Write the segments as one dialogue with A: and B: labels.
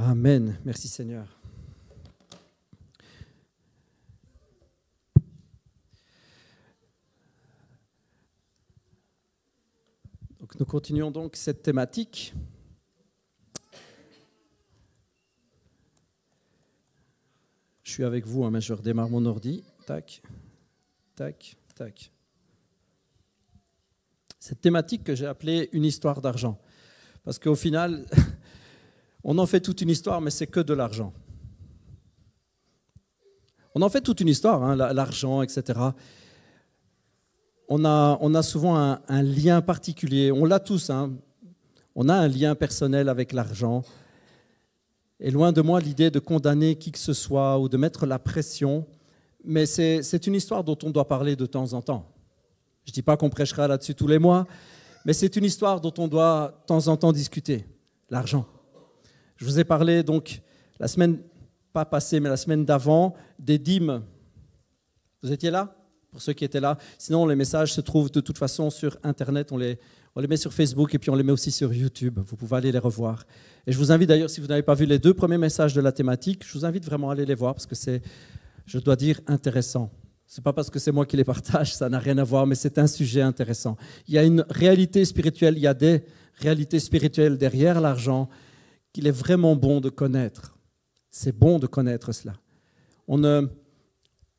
A: Amen. Merci Seigneur. Donc, nous continuons donc cette thématique. Je suis avec vous, mais je redémarre mon ordi. Tac, tac, tac. Cette thématique que j'ai appelée « Une histoire d'argent ». Parce qu'au final, on en fait toute une histoire, mais c'est que de l'argent. On en fait toute une histoire, hein, l'argent, etc. On a souvent un lien particulier. On l'a tous. Hein. On a un lien personnel avec l'argent. Et loin de moi l'idée de condamner qui que ce soit ou de mettre la pression. Mais c'est une histoire dont on doit parler de temps en temps. Je ne dis pas qu'on prêchera là-dessus tous les mois, mais c'est une histoire dont on doit de temps en temps discuter. L'argent. Je vous ai parlé donc la semaine, pas passée, mais la semaine d'avant, des dîmes. Vous étiez là? Pour ceux qui étaient là. Sinon, les messages se trouvent de toute façon sur Internet. On les met sur Facebook et puis on les met aussi sur YouTube. Vous pouvez aller les revoir. Et je vous invite d'ailleurs, si vous n'avez pas vu les 2 premiers messages de la thématique, je vous invite vraiment à aller les voir parce que c'est, je dois dire, intéressant. Ce n'est pas parce que c'est moi qui les partage, ça n'a rien à voir, mais c'est un sujet intéressant. Il y a une réalité spirituelle, il y a des réalités spirituelles derrière l'argent qu'il est vraiment bon de connaître. C'est bon de connaître cela. On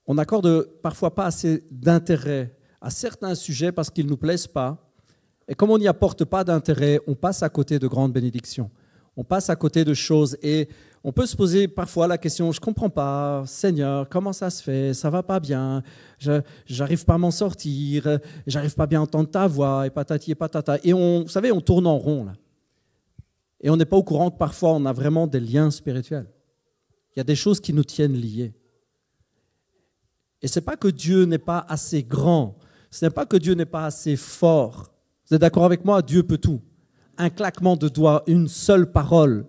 A: n'accorde parfois pas assez d'intérêt à certains sujets parce qu'ils ne nous plaisent pas. Et comme on n'y apporte pas d'intérêt, on passe à côté de grandes bénédictions. On passe à côté de choses et on peut se poser parfois la question, je ne comprends pas, Seigneur, comment ça se fait? Ça ne va pas bien, je n'arrive pas à m'en sortir, je n'arrive pas bien à entendre ta voix, et patati et patata. Et vous savez, on tourne en rond là. Et on n'est pas au courant que parfois on a vraiment des liens spirituels. Il y a des choses qui nous tiennent liés. Et ce n'est pas que Dieu n'est pas assez grand, ce n'est pas que Dieu n'est pas assez fort. Vous êtes d'accord avec moi? Dieu peut tout. Un claquement de doigts, une seule parole,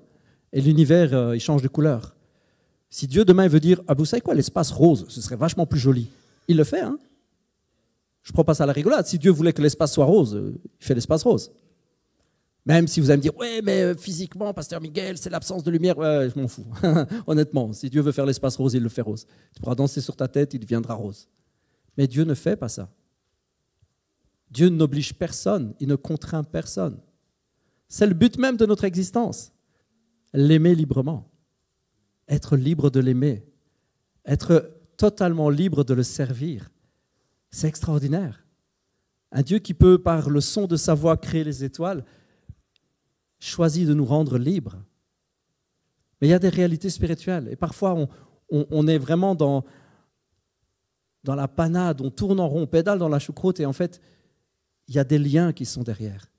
A: et l'univers, il change de couleur. Si Dieu demain veut dire, ah, vous savez quoi, l'espace rose, ce serait vachement plus joli. Il le fait, hein? Je ne prends pas ça à la rigolade. Si Dieu voulait que l'espace soit rose, il fait l'espace rose. Même si vous allez me dire, ouais, mais physiquement, Pasteur Miguel, c'est l'absence de lumière. Ouais, je m'en fous. Honnêtement, si Dieu veut faire l'espace rose, il le fait rose. Tu pourras danser sur ta tête, il deviendra rose. Mais Dieu ne fait pas ça. Dieu n'oblige personne, il ne contraint personne. C'est le but même de notre existence. L'aimer librement. Être libre de l'aimer. Être totalement libre de le servir. C'est extraordinaire. Un Dieu qui peut, par le son de sa voix, créer les étoiles, choisit de nous rendre libres. Mais il y a des réalités spirituelles. Et parfois, on est vraiment dans la panade, on tourne en rond, on pédale dans la choucroute et en fait, il y a des liens qui sont derrière.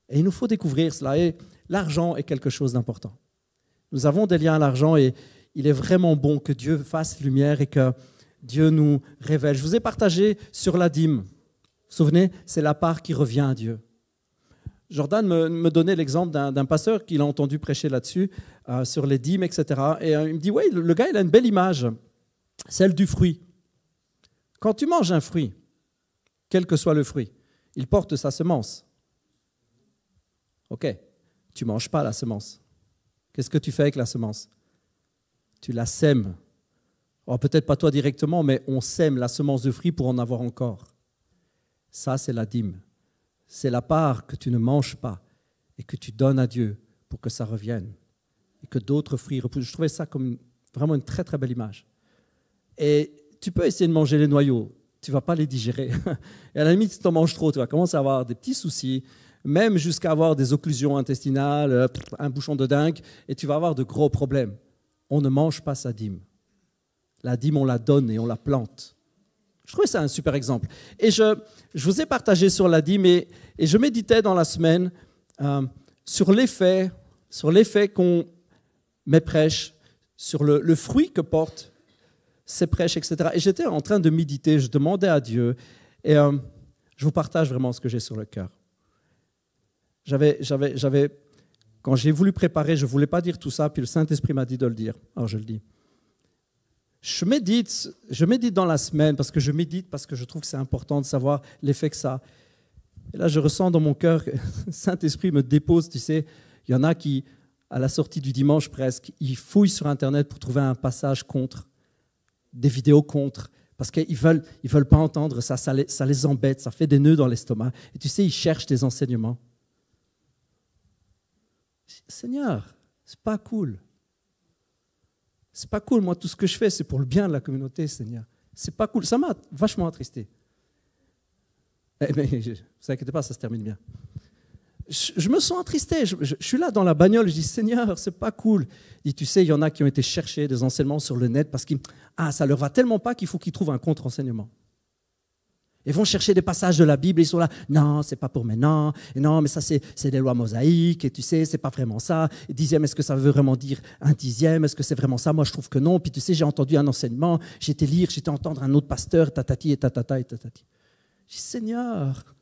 A: Et il nous faut découvrir cela. Et l'argent est quelque chose d'important. Nous avons des liens à l'argent et il est vraiment bon que Dieu fasse lumière et que Dieu nous révèle. Je vous ai partagé sur la dîme. Vous vous souvenez, c'est la part qui revient à Dieu. Jordan me donnait l'exemple d'un pasteur qu'il a entendu prêcher là-dessus, sur les dîmes, etc. Et il me dit, oui, le gars, il a une belle image, celle du fruit. Quand tu manges un fruit, quel que soit le fruit, il porte sa semence. Ok, tu ne manges pas la semence. Qu'est-ce que tu fais avec la semence? Tu la sèmes. Alors, peut-être pas toi directement, mais on sème la semence de fruit pour en avoir encore. Ça, c'est la dîme. C'est la part que tu ne manges pas et que tu donnes à Dieu pour que ça revienne et que d'autres fruits repoussent. Je trouvais ça comme vraiment une très, très belle image. Et tu peux essayer de manger les noyaux, tu ne vas pas les digérer. Et à la limite, si tu en manges trop, tu vas commencer à avoir des petits soucis, même jusqu'à avoir des occlusions intestinales, un bouchon de dingue, et tu vas avoir de gros problèmes. On ne mange pas sa dîme. La dîme, on la donne et on la plante. Je trouvais ça un super exemple. Et je vous ai partagé sur la dîme et je méditais dans la semaine sur l'effet qu'ont mes prêches, sur le fruit que portent ces prêches, etc. Et j'étais en train de méditer, je demandais à Dieu et je vous partage vraiment ce que j'ai sur le cœur. Quand j'ai voulu préparer, je ne voulais pas dire tout ça, puis le Saint-Esprit m'a dit de le dire. Alors je le dis. Je médite dans la semaine parce que je trouve que c'est important de savoir l'effet que ça a. Et là, je ressens dans mon cœur que le Saint-Esprit me dépose, tu sais, il y en a qui, à la sortie du dimanche presque, ils fouillent sur Internet pour trouver un passage contre, des vidéos contre, parce qu'ils veulent pas entendre ça, ça les embête, ça fait des nœuds dans l'estomac. Et tu sais, ils cherchent des enseignements. Seigneur, c'est pas cool. C'est pas cool. Moi, tout ce que je fais, c'est pour le bien de la communauté, Seigneur. C'est pas cool. Ça m'a vachement attristé. Mais ne vous inquiétez pas, ça se termine bien. Je me sens attristé. Je suis là dans la bagnole, je dis, Seigneur, c'est pas cool. Il dit, tu sais, il y en a qui ont été chercher des enseignements sur le net parce que ça leur va tellement pas qu'il faut qu'ils trouvent un contre-enseignement. Ils vont chercher des passages de la Bible et ils sont là, non, c'est pas pour maintenant, et non, mais ça c'est des lois mosaïques, et tu sais, c'est pas vraiment ça. Et dixième, est-ce que ça veut vraiment dire un dixième? Est-ce que c'est vraiment ça? Moi, je trouve que non. Puis tu sais, j'ai entendu un enseignement, j'étais entendre un autre pasteur, tatati et tatata et tatati. Je dis, Seigneur,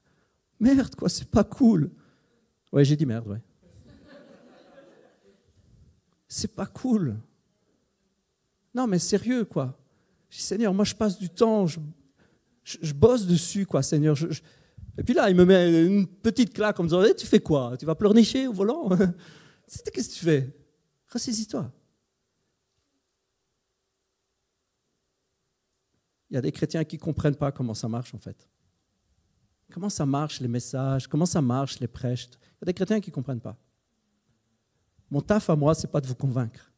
A: merde, quoi, c'est pas cool. Ouais, j'ai dit merde, ouais. C'est pas cool. Non, mais sérieux, quoi. Je dis, Seigneur, moi, je passe du temps, je bosse dessus, quoi, Seigneur. Et puis là, il me met une petite claque en me disant, tu fais quoi? Tu vas pleurnicher au volant? Qu'est-ce que tu fais? Ressaisis-toi. Il y a des chrétiens qui ne comprennent pas comment ça marche, en fait. Comment ça marche, les messages? Comment ça marche, les prêches? Il y a des chrétiens qui ne comprennent pas. Mon taf à moi, ce n'est pas de vous convaincre.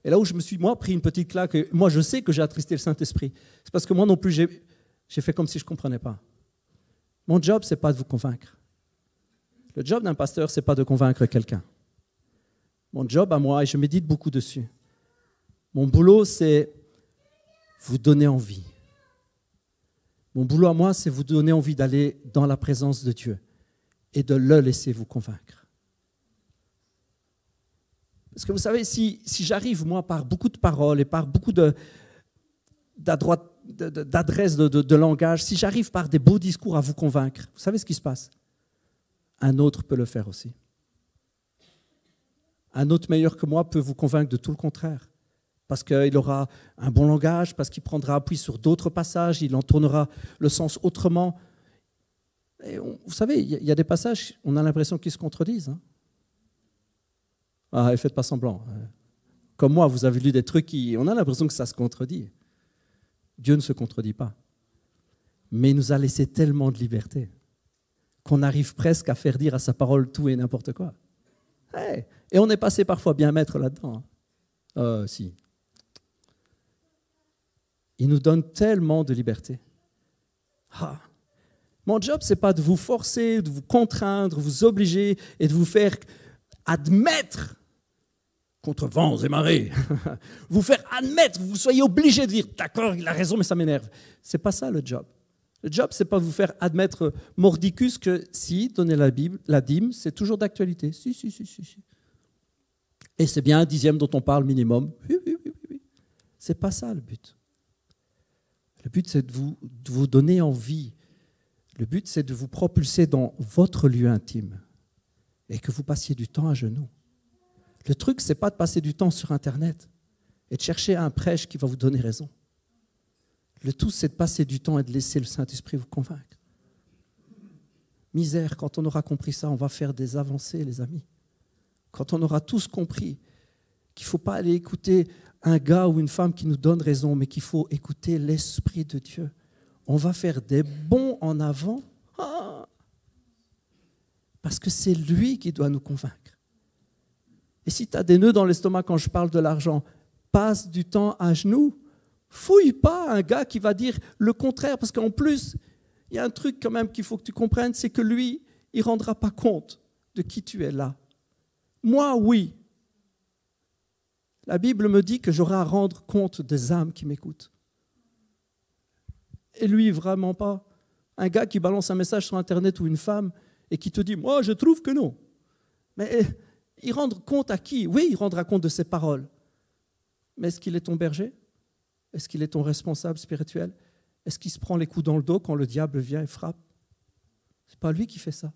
A: Et là où je me suis, moi, pris une petite claque, et moi, je sais que j'ai attristé le Saint-Esprit. C'est parce que moi non plus, j'ai fait comme si je ne comprenais pas. Mon job, ce n'est pas de vous convaincre. Le job d'un pasteur, ce n'est pas de convaincre quelqu'un. Mon job à moi, et je médite beaucoup dessus, mon boulot, c'est vous donner envie. Mon boulot à moi, c'est vous donner envie d'aller dans la présence de Dieu et de le laisser vous convaincre. Parce que vous savez, si j'arrive, moi, par beaucoup de paroles et par beaucoup d'adresses de langage, si j'arrive par des beaux discours à vous convaincre, vous savez ce qui se passe? Un autre peut le faire aussi. Un autre meilleur que moi peut vous convaincre de tout le contraire. Parce qu'il aura un bon langage, parce qu'il prendra appui sur d'autres passages, il en tournera le sens autrement. Et vous savez, il y a des passages, on a l'impression qu'ils se contredisent. Hein. Ah, et faites pas semblant. Comme moi, vous avez lu des trucs on a l'impression que ça se contredit. Dieu ne se contredit pas. Mais il nous a laissé tellement de liberté qu'on arrive presque à faire dire à sa parole tout et n'importe quoi. Hey, et on est passé parfois bien maître là-dedans. Si. Il nous donne tellement de liberté. Mon job, ce n'est pas de vous forcer, de vous contraindre, de vous obliger et de vous faire admettre contre vents et marées, vous faire admettre, vous soyez obligé de dire « d'accord, il a raison, mais ça m'énerve ». Ce n'est pas ça le job. Le job, ce n'est pas vous faire admettre mordicus que si, donner la dîme, c'est toujours d'actualité. Si. Et c'est bien un dixième dont on parle minimum. Oui. Ce n'est pas ça le but. Le but, c'est de vous donner envie. Le but, c'est de vous propulser dans votre lieu intime et que vous passiez du temps à genoux. Le truc, ce n'est pas de passer du temps sur Internet et de chercher un prêche qui va vous donner raison. Le tout, c'est de passer du temps et de laisser le Saint-Esprit vous convaincre. Misère, quand on aura compris ça, on va faire des avancées, les amis. Quand on aura tous compris qu'il ne faut pas aller écouter un gars ou une femme qui nous donne raison, mais qu'il faut écouter l'Esprit de Dieu. On va faire des bonds en avant parce que c'est lui qui doit nous convaincre. Et si tu as des nœuds dans l'estomac quand je parle de l'argent, passe du temps à genoux. Fouille pas un gars qui va dire le contraire, parce qu'en plus, il y a un truc quand même qu'il faut que tu comprennes, c'est que lui, il ne rendra pas compte de qui tu es là. Moi, oui. La Bible me dit que j'aurai à rendre compte des âmes qui m'écoutent. Et lui, vraiment pas. Un gars qui balance un message sur Internet ou une femme et qui te dit « moi, je trouve que non ». Mais il rend compte à qui? Oui, il rendra compte de ses paroles. Mais est-ce qu'il est ton berger? Est-ce qu'il est ton responsable spirituel? Est-ce qu'il se prend les coups dans le dos quand le diable vient et frappe? Ce n'est pas lui qui fait ça.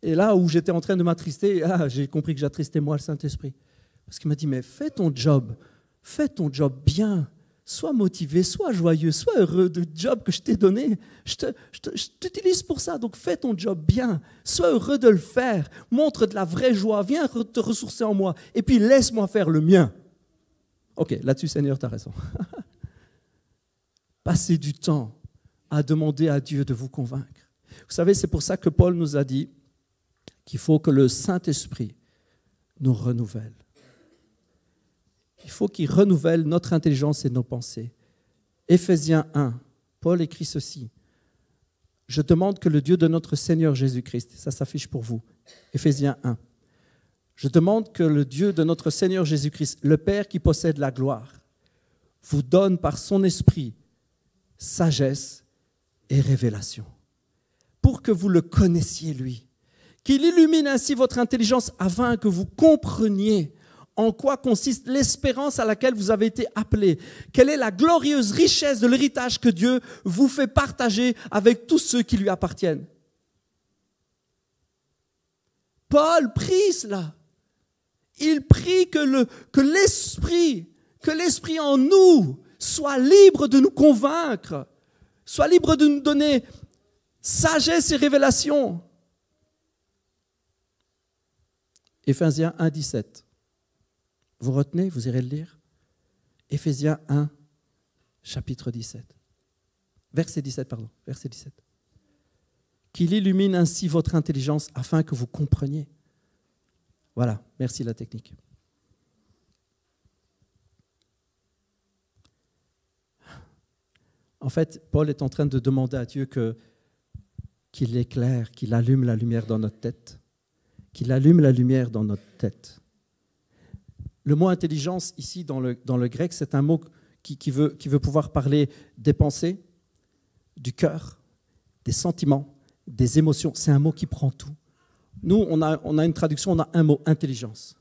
A: Et là où j'étais en train de m'attrister, j'ai compris que j'attristais moi le Saint-Esprit. Parce qu'il m'a dit, mais fais ton job bien. Sois motivé, sois joyeux, sois heureux du job que je t'ai donné. Je t'utilise pour ça, donc fais ton job bien. Sois heureux de le faire. Montre de la vraie joie. Viens te ressourcer en moi. Et puis laisse-moi faire le mien. Ok, là-dessus, Seigneur, tu as raison. Passez du temps à demander à Dieu de vous convaincre. Vous savez, c'est pour ça que Paul nous a dit qu'il faut que le Saint-Esprit nous renouvelle. Il faut qu'il renouvelle notre intelligence et nos pensées. Éphésiens 1, Paul écrit ceci. Je demande que le Dieu de notre Seigneur Jésus-Christ, ça s'affiche pour vous, Éphésiens 1. Je demande que le Dieu de notre Seigneur Jésus-Christ, le Père qui possède la gloire, vous donne par son esprit sagesse et révélation, pour que vous le connaissiez lui, qu'il illumine ainsi votre intelligence afin que vous compreniez en quoi consiste l'espérance à laquelle vous avez été appelés, quelle est la glorieuse richesse de l'héritage que Dieu vous fait partager avec tous ceux qui lui appartiennent. Paul prie cela. Il prie que l'esprit en nous soit libre de nous convaincre, soit libre de nous donner sagesse et révélation. Éphésiens 1, 17. Vous retenez, vous irez le lire. Éphésiens 1, chapitre 17. Verset 17. Qu'il illumine ainsi votre intelligence afin que vous compreniez. Voilà, merci la technique. En fait, Paul est en train de demander à Dieu qu'il éclaire, qu'il allume la lumière dans notre tête. Qu'il allume la lumière dans notre tête. Le mot intelligence, ici, dans le grec, c'est un mot qui veut pouvoir parler des pensées, du cœur, des sentiments, des émotions. C'est un mot qui prend tout. Nous, on a une traduction, on a un mot, intelligence.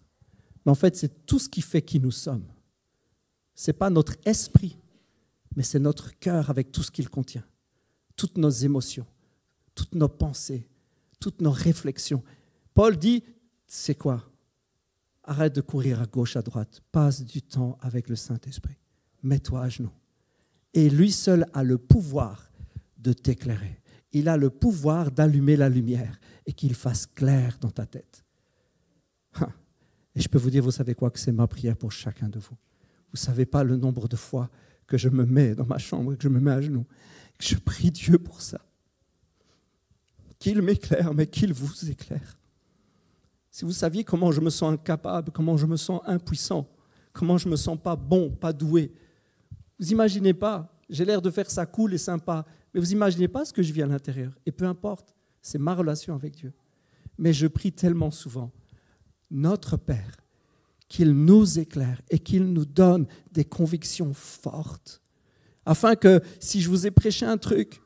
A: Mais en fait, c'est tout ce qui fait qui nous sommes. Ce n'est pas notre esprit, mais c'est notre cœur avec tout ce qu'il contient. Toutes nos émotions, toutes nos pensées, toutes nos réflexions. Paul dit, c'est quoi ? Arrête de courir à gauche, à droite. Passe du temps avec le Saint-Esprit. Mets-toi à genoux. Et lui seul a le pouvoir de t'éclairer. Il a le pouvoir d'allumer la lumière et qu'il fasse clair dans ta tête. Et je peux vous dire, vous savez quoi, que c'est ma prière pour chacun de vous. Vous ne savez pas le nombre de fois que je me mets dans ma chambre, que je me mets à genoux, que je prie Dieu pour ça. Qu'il m'éclaire, mais qu'il vous éclaire. Si vous saviez comment je me sens incapable, comment je me sens impuissant, comment je ne me sens pas bon, pas doué, vous n'imaginez pas, j'ai l'air de faire ça cool et sympa, mais vous n'imaginez pas ce que je vis à l'intérieur. Et peu importe, c'est ma relation avec Dieu. Mais je prie tellement souvent, notre Père, qu'il nous éclaire et qu'il nous donne des convictions fortes, afin que si je vous ai prêché un truc,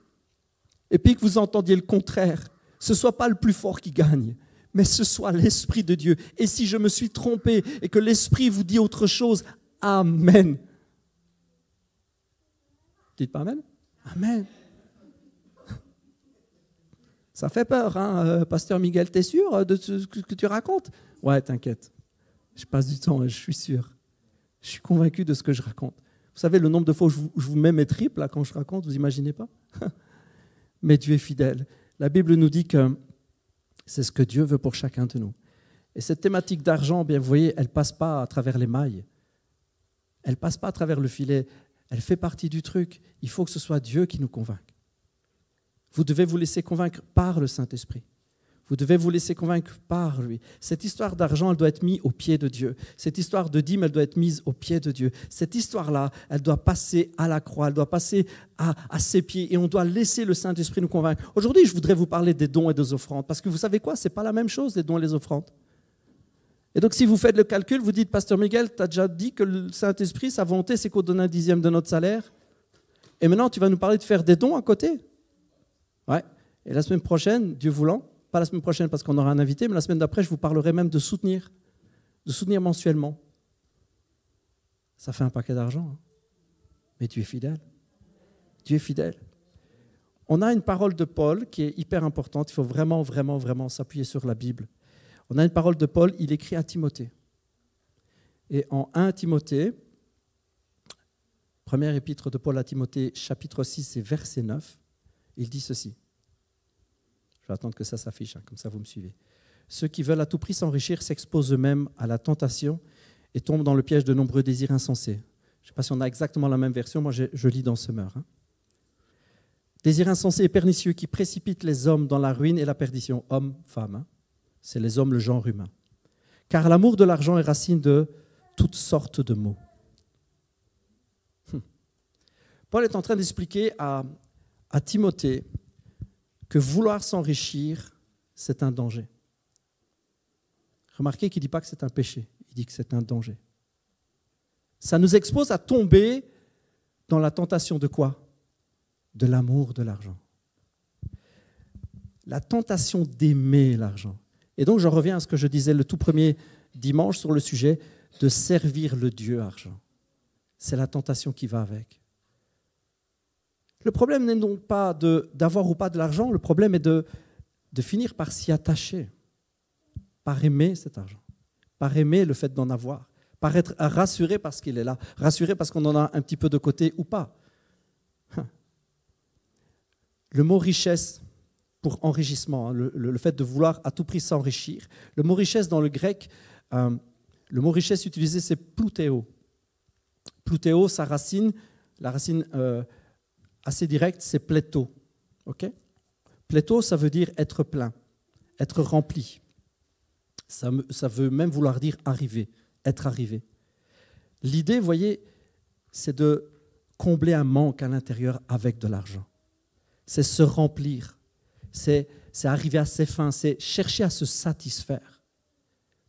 A: et puis que vous entendiez le contraire, ce ne soit pas le plus fort qui gagne, mais ce soit l'Esprit de Dieu. Et si je me suis trompé et que l'Esprit vous dit autre chose, Amen. Dites pas Amen? Amen. Ça fait peur, hein, Pasteur Miguel, t'es sûr de ce que tu racontes? Ouais, t'inquiète. Je passe du temps, je suis sûr. Je suis convaincu de ce que je raconte. Vous savez, le nombre de fois où je vous mets mes tripes là, quand je raconte, vous imaginez pas? Mais Dieu est fidèle. La Bible nous dit que c'est ce que Dieu veut pour chacun de nous. Et cette thématique d'argent, bien, vous voyez, elle ne passe pas à travers les mailles. Elle ne passe pas à travers le filet. Elle fait partie du truc. Il faut que ce soit Dieu qui nous convainque. Vous devez vous laisser convaincre par le Saint-Esprit. Vous devez vous laisser convaincre par lui. Cette histoire d'argent, elle doit être mise au pied de Dieu. Cette histoire de dîme, elle doit être mise au pied de Dieu. Cette histoire-là, elle doit passer à la croix, elle doit passer à ses pieds et on doit laisser le Saint-Esprit nous convaincre. Aujourd'hui, je voudrais vous parler des dons et des offrandes parce que vous savez quoi? Ce n'est pas la même chose, les dons et les offrandes. Et donc, si vous faites le calcul, vous dites, Pasteur Miguel, tu as déjà dit que le Saint-Esprit, sa volonté, c'est qu'on donne 1/10 de notre salaire. Et maintenant, tu vas nous parler de faire des dons à côté. Ouais. Et la semaine prochaine, Dieu voulant, pas la semaine prochaine parce qu'on aura un invité, mais la semaine d'après, je vous parlerai même de soutenir mensuellement. Ça fait un paquet d'argent. Hein. Mais Dieu est fidèle. Dieu est fidèle. On a une parole de Paul qui est hyper importante. Il faut vraiment, vraiment, vraiment s'appuyer sur la Bible. On a une parole de Paul, il écrit à Timothée. Et en 1 Timothée, Première épître de Paul à Timothée, chapitre 6 et verset 9, il dit ceci. Je vais attendre que ça s'affiche, comme ça vous me suivez. Ceux qui veulent à tout prix s'enrichir s'exposent eux-mêmes à la tentation et tombent dans le piège de nombreux désirs insensés. Je ne sais pas si on a exactement la même version, moi je lis dans Semeur. Désirs insensés et pernicieux qui précipitent les hommes dans la ruine et la perdition. Hommes, femmes, c'est les hommes, le genre humain. Car l'amour de l'argent est racine de toutes sortes de maux. Paul est en train d'expliquer à Timothée que vouloir s'enrichir, c'est un danger. Remarquez qu'il ne dit pas que c'est un péché, il dit que c'est un danger. Ça nous expose à tomber dans la tentation de quoi ? De l'amour de l'argent. La tentation d'aimer l'argent. Et donc, je reviens à ce que je disais le tout premier dimanche sur le sujet de servir le Dieu argent. C'est la tentation qui va avec. Le problème n'est donc pas d'avoir ou pas de l'argent, le problème est de finir par s'y attacher, par aimer cet argent, par aimer le fait d'en avoir, par être rassuré parce qu'il est là, rassuré parce qu'on en a un petit peu de côté ou pas. Le mot richesse pour enrichissement, le fait de vouloir à tout prix s'enrichir, le mot richesse dans le grec, le mot richesse utilisé c'est ploutéo. Ploutéo, sa racine, la racine assez directe, c'est pléto. Okay? Pléto, ça veut dire être plein, être rempli. Ça veut même vouloir dire arriver, être arrivé. L'idée, vous voyez, c'est de combler un manque à l'intérieur avec de l'argent. C'est se remplir, c'est arriver à ses fins, c'est chercher à se satisfaire.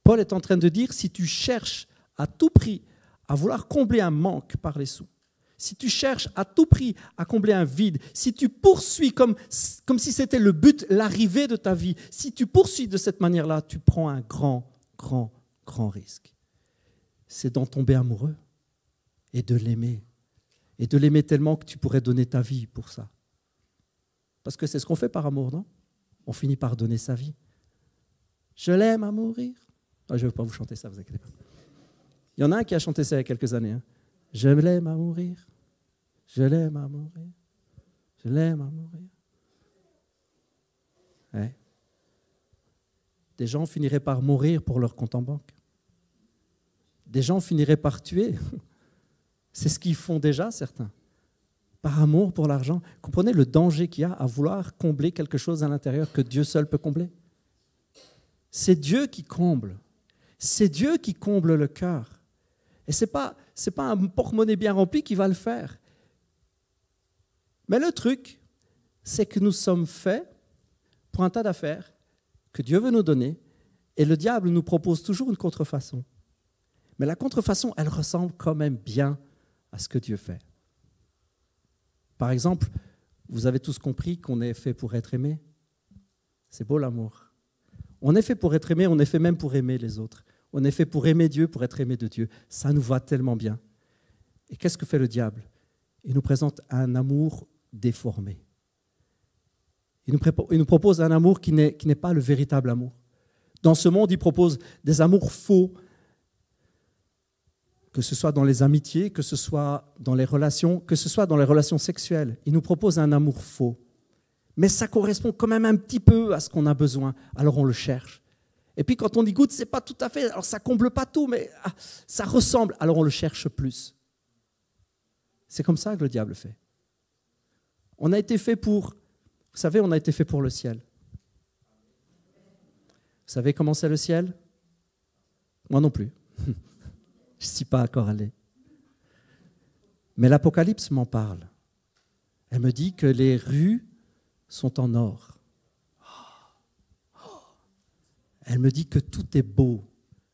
A: Paul est en train de dire, si tu cherches à tout prix à vouloir combler un manque par les sous, si tu cherches à tout prix à combler un vide, si tu poursuis comme si c'était le but, l'arrivée de ta vie, si tu poursuis de cette manière-là, tu prends un grand risque. C'est d'en tomber amoureux et de l'aimer. Et de l'aimer tellement que tu pourrais donner ta vie pour ça. Parce que c'est ce qu'on fait par amour, non ? On finit par donner sa vie. Je l'aime à mourir. Oh, je ne vais pas vous chanter ça, vous inquiétez pas. Il y en a un qui a chanté ça il y a quelques années. Je l'aime à mourir. Je l'aime à mourir. Je l'aime à mourir. Ouais. Des gens finiraient par mourir pour leur compte en banque. Des gens finiraient par tuer. C'est ce qu'ils font déjà, certains. Par amour pour l'argent. Comprenez le danger qu'il y a à vouloir combler quelque chose à l'intérieur que Dieu seul peut combler. C'est Dieu qui comble. C'est Dieu qui comble le cœur. Et ce n'est pas un porte-monnaie bien rempli qui va le faire. Mais le truc, c'est que nous sommes faits pour un tas d'affaires que Dieu veut nous donner et le diable nous propose toujours une contrefaçon. Mais la contrefaçon, elle ressemble quand même bien à ce que Dieu fait. Par exemple, vous avez tous compris qu'on est fait pour être aimé. C'est beau l'amour. On est fait pour être aimé, on est fait même pour aimer les autres. On est fait pour aimer Dieu, pour être aimé de Dieu. Ça nous va tellement bien. Et qu'est-ce que fait le diable ? Il nous présente un amour déformé. Il nous propose un amour qui n'est pas le véritable amour. Dans ce monde, il propose des amours faux, que ce soit dans les amitiés, que ce soit dans les relations sexuelles. Il nous propose un amour faux. Mais ça correspond quand même un petit peu à ce qu'on a besoin. Alors on le cherche. Et puis quand on y goûte, ce n'est pas tout à fait, alors ça ne comble pas tout, mais ça ressemble, alors on le cherche plus. C'est comme ça que le diable fait. On a été fait pour, vous savez, on a été fait pour le ciel. Vous savez comment c'est le ciel ? Moi non plus. Je ne suis pas encore allé. Mais l'Apocalypse m'en parle. Elle me dit que les rues sont en or. Elle me dit que tout est beau,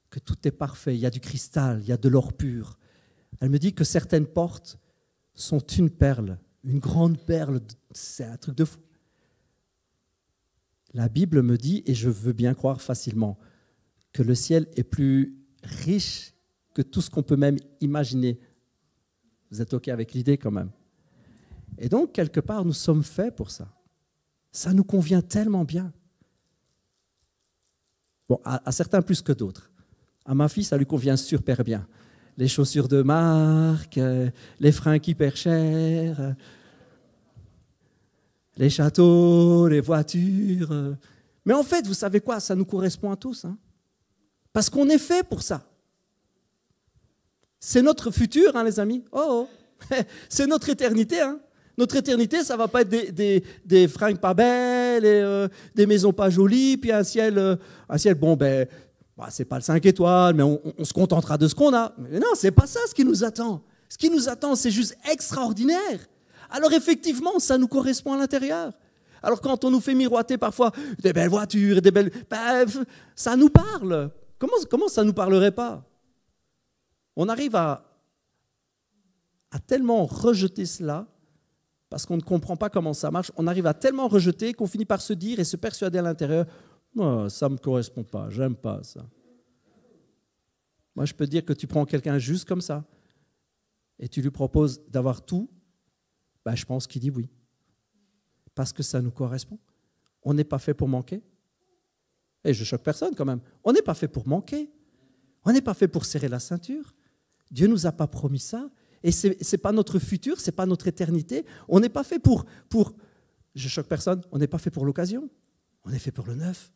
A: que tout est parfait. Il y a du cristal, il y a de l'or pur. Elle me dit que certaines portes sont une perle, une grande perle. C'est un truc de fou. La Bible me dit, et je veux bien croire facilement, que le ciel est plus riche que tout ce qu'on peut même imaginer. Vous êtes OK avec l'idée quand même. Et donc, quelque part, nous sommes faits pour ça. Ça nous convient tellement bien. Bon, à certains plus que d'autres. À ma fille, ça lui convient super bien. les chaussures de marque, les fringues hyper chères, les châteaux, les voitures. Mais en fait, vous savez quoi? Ça nous correspond à tous. Hein? Parce qu'on est fait pour ça. C'est notre futur, hein, les amis. Oh, oh. C'est notre éternité. Hein. Notre éternité, ça ne va pas être des fringues pas belles, et, des maisons pas jolies, puis un ciel bon, ben, c'est pas le 5 étoiles, mais on se contentera de ce qu'on a. Mais non, c'est pas ça ce qui nous attend. Ce qui nous attend, c'est juste extraordinaire. Alors effectivement, ça nous correspond à l'intérieur. Alors quand on nous fait miroiter parfois des belles voitures, des belles, ben, ça nous parle. Comment ça ne nous parlerait pas? On arrive à tellement rejeter cela, parce qu'on ne comprend pas comment ça marche, on arrive à tellement rejeter qu'on finit par se dire et se persuader à l'intérieur, oh, ça ne me correspond pas, j'aime pas ça. Moi, je peux te dire que tu prends quelqu'un juste comme ça et tu lui proposes d'avoir tout, ben, je pense qu'il dit oui. Parce que ça nous correspond. On n'est pas fait pour manquer. Et je choque personne quand même. On n'est pas fait pour manquer. On n'est pas fait pour serrer la ceinture. Dieu ne nous a pas promis ça. Et ce n'est pas notre futur, ce n'est pas notre éternité. On n'est pas fait pour... Je choque personne, on n'est pas fait pour l'occasion. On est fait pour le neuf.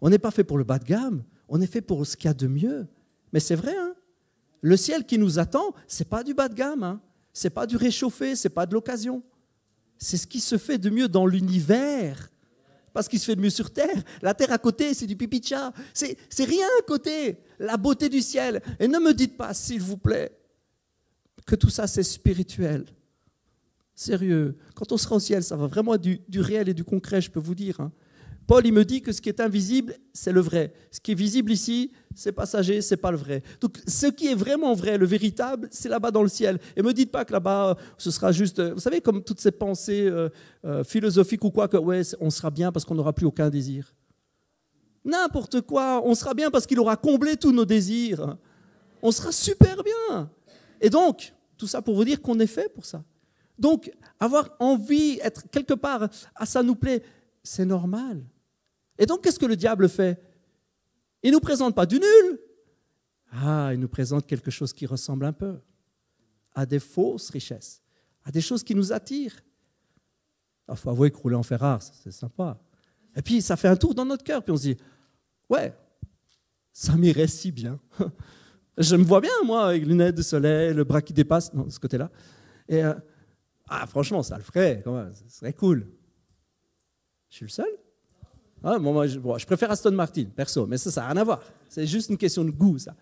A: On n'est pas fait pour le bas de gamme. On est fait pour ce qu'il y a de mieux. Mais c'est vrai, hein? Le ciel qui nous attend, ce n'est pas du bas de gamme. Hein? Ce n'est pas du réchauffé, ce n'est pas de l'occasion. C'est ce qui se fait de mieux dans l'univers. Pas ce qui se fait de mieux sur Terre. La Terre à côté, c'est du pipi de chat. C'est rien à côté. La beauté du ciel. Et ne me dites pas, s'il vous plaît, que tout ça, c'est spirituel. Sérieux. Quand on sera au ciel, ça va vraiment être du réel et du concret, je peux vous dire. Hein. Paul, il me dit que ce qui est invisible, c'est le vrai. Ce qui est visible ici, c'est passager, c'est pas le vrai. Donc, ce qui est vraiment vrai, le véritable, c'est là-bas dans le ciel. Et ne me dites pas que là-bas, ce sera juste... Vous savez, comme toutes ces pensées philosophiques ou quoi, que ouais, on sera bien parce qu'on n'aura plus aucun désir. N'importe quoi. On sera bien parce qu'il aura comblé tous nos désirs. On sera super bien. Et donc, tout ça pour vous dire qu'on est fait pour ça. Donc, avoir envie, être quelque part, ça nous plaît, c'est normal. Et donc, qu'est-ce que le diable fait? Il ne nous présente pas du nul. Il nous présente quelque chose qui ressemble un peu à des fausses richesses, à des choses qui nous attirent. Il faut avouer que rouler en Ferrari, c'est sympa. Et puis, ça fait un tour dans notre cœur, puis on se dit, ouais, ça m'irait si bien. Je me vois bien, moi, avec les lunettes de soleil, le bras qui dépasse, non, de ce côté-là. Et franchement, ça le ferait, quand même, ce serait cool. Je suis le seul? Je préfère Aston Martin, perso, mais ça n'a rien à voir. C'est juste une question de goût, ça.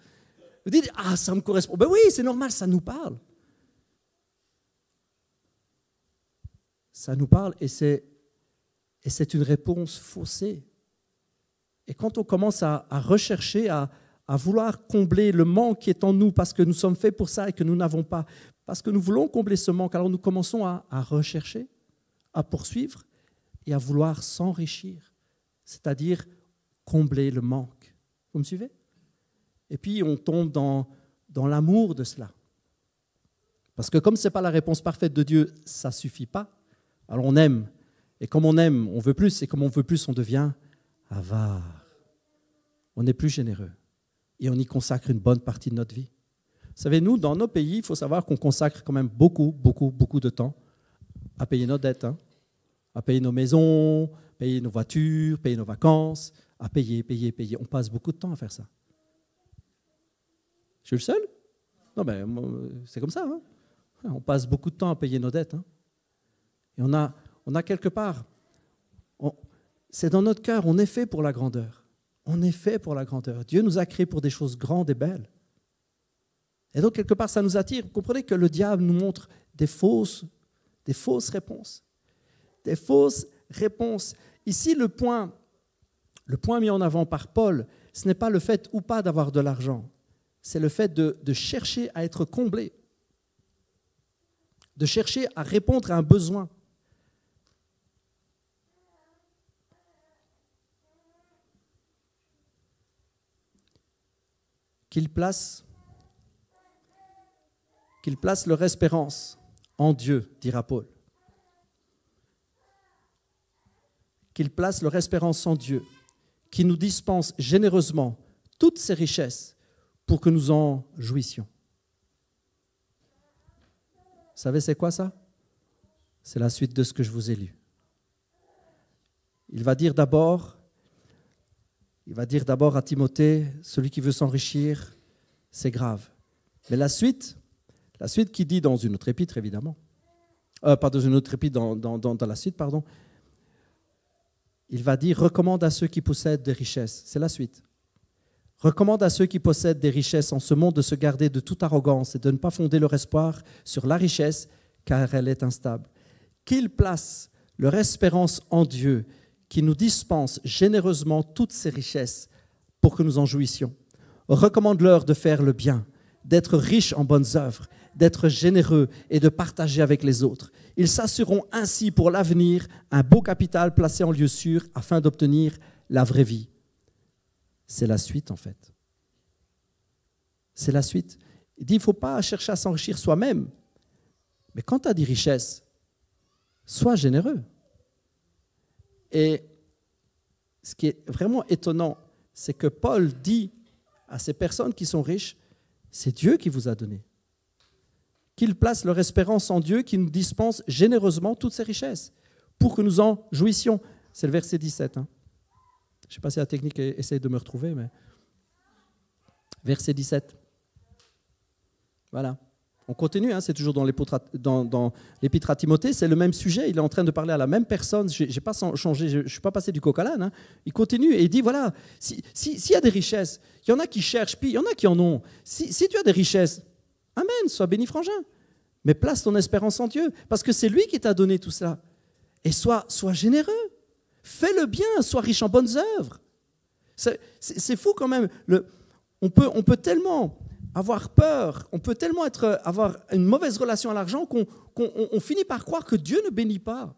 A: Vous dites, ça me correspond. Ben oui, c'est normal, ça nous parle. Ça nous parle et c'est une réponse faussée. Et quand on commence à rechercher, à vouloir combler le manque qui est en nous parce que nous sommes faits pour ça et que nous n'avons pas, parce que nous voulons combler ce manque, alors nous commençons à rechercher, à poursuivre et à vouloir s'enrichir, c'est-à-dire combler le manque. Vous me suivez? Et puis on tombe dans l'amour de cela. Parce que comme ce n'est pas la réponse parfaite de Dieu, ça ne suffit pas. Alors on aime. Et comme on aime, on veut plus. Et comme on veut plus, on devient avare. On est plus généreux. Et on y consacre une bonne partie de notre vie. Vous savez, nous, dans nos pays, il faut savoir qu'on consacre quand même beaucoup de temps à payer nos dettes, hein, à payer nos maisons, payer nos voitures, payer nos vacances, à payer. On passe beaucoup de temps à faire ça. Je suis le seul? Non, mais c'est comme ça. Hein. On passe beaucoup de temps à payer nos dettes. Hein. Et on a quelque part, c'est dans notre cœur, on est fait pour la grandeur. On est fait pour la grandeur. Dieu nous a créés pour des choses grandes et belles. Et donc, quelque part, ça nous attire. Vous comprenez que le diable nous montre des fausses réponses. Des fausses réponses. Ici, le point mis en avant par Paul, ce n'est pas le fait ou pas d'avoir de l'argent. C'est le fait de chercher à être comblé. De chercher à répondre à un besoin. Qu'il place leur espérance en Dieu, dira Paul. Qu'ils placent leur espérance en Dieu, qui nous dispense généreusement toutes ces richesses pour que nous en jouissions. savez c'est quoi ça? C'est la suite de ce que je vous ai lu. Il va dire d'abord à Timothée, celui qui veut s'enrichir, c'est grave. Mais la suite qui dit dans une autre épître, évidemment, pas dans une autre épître, dans la suite, pardon, il va dire, recommande à ceux qui possèdent des richesses. C'est la suite. Recommande à ceux qui possèdent des richesses en ce monde de se garder de toute arrogance et de ne pas fonder leur espoir sur la richesse, car elle est instable. Qu'ils placent leur espérance en Dieu, qui nous dispense généreusement toutes ces richesses pour que nous en jouissions. Recommande-leur de faire le bien, d'être riches en bonnes œuvres, d'être généreux et de partager avec les autres. Ils s'assureront ainsi pour l'avenir un beau capital placé en lieu sûr afin d'obtenir la vraie vie. C'est la suite en fait. C'est la suite. Il dit, il ne faut pas chercher à s'enrichir soi-même. Mais quand tu as des richesses, sois généreux. Et ce qui est vraiment étonnant, c'est que Paul dit à ces personnes qui sont riches, c'est Dieu qui vous a donné. Qu'ils placent leur espérance en Dieu qui nous dispense généreusement toutes ces richesses pour que nous en jouissions. C'est le verset 17. Je ne sais pas si la technique essaye de me retrouver, mais verset 17. Voilà. On continue, c'est toujours dans l'épître à Timothée, c'est le même sujet, il est en train de parler à la même personne, je n'ai pas changé, je ne suis pas passé du coq à l'âne. Il continue et il dit, voilà, s'il y a des richesses, il y en a qui cherchent, puis il y en a qui en ont. Si tu as des richesses, amen, sois béni frangin, mais place ton espérance en Dieu, parce que c'est lui qui t'a donné tout cela. Et sois généreux, fais le bien, sois riche en bonnes œuvres. C'est fou quand même, on peut tellement avoir peur, on peut tellement avoir une mauvaise relation à l'argent qu'on finit par croire que Dieu ne bénit pas.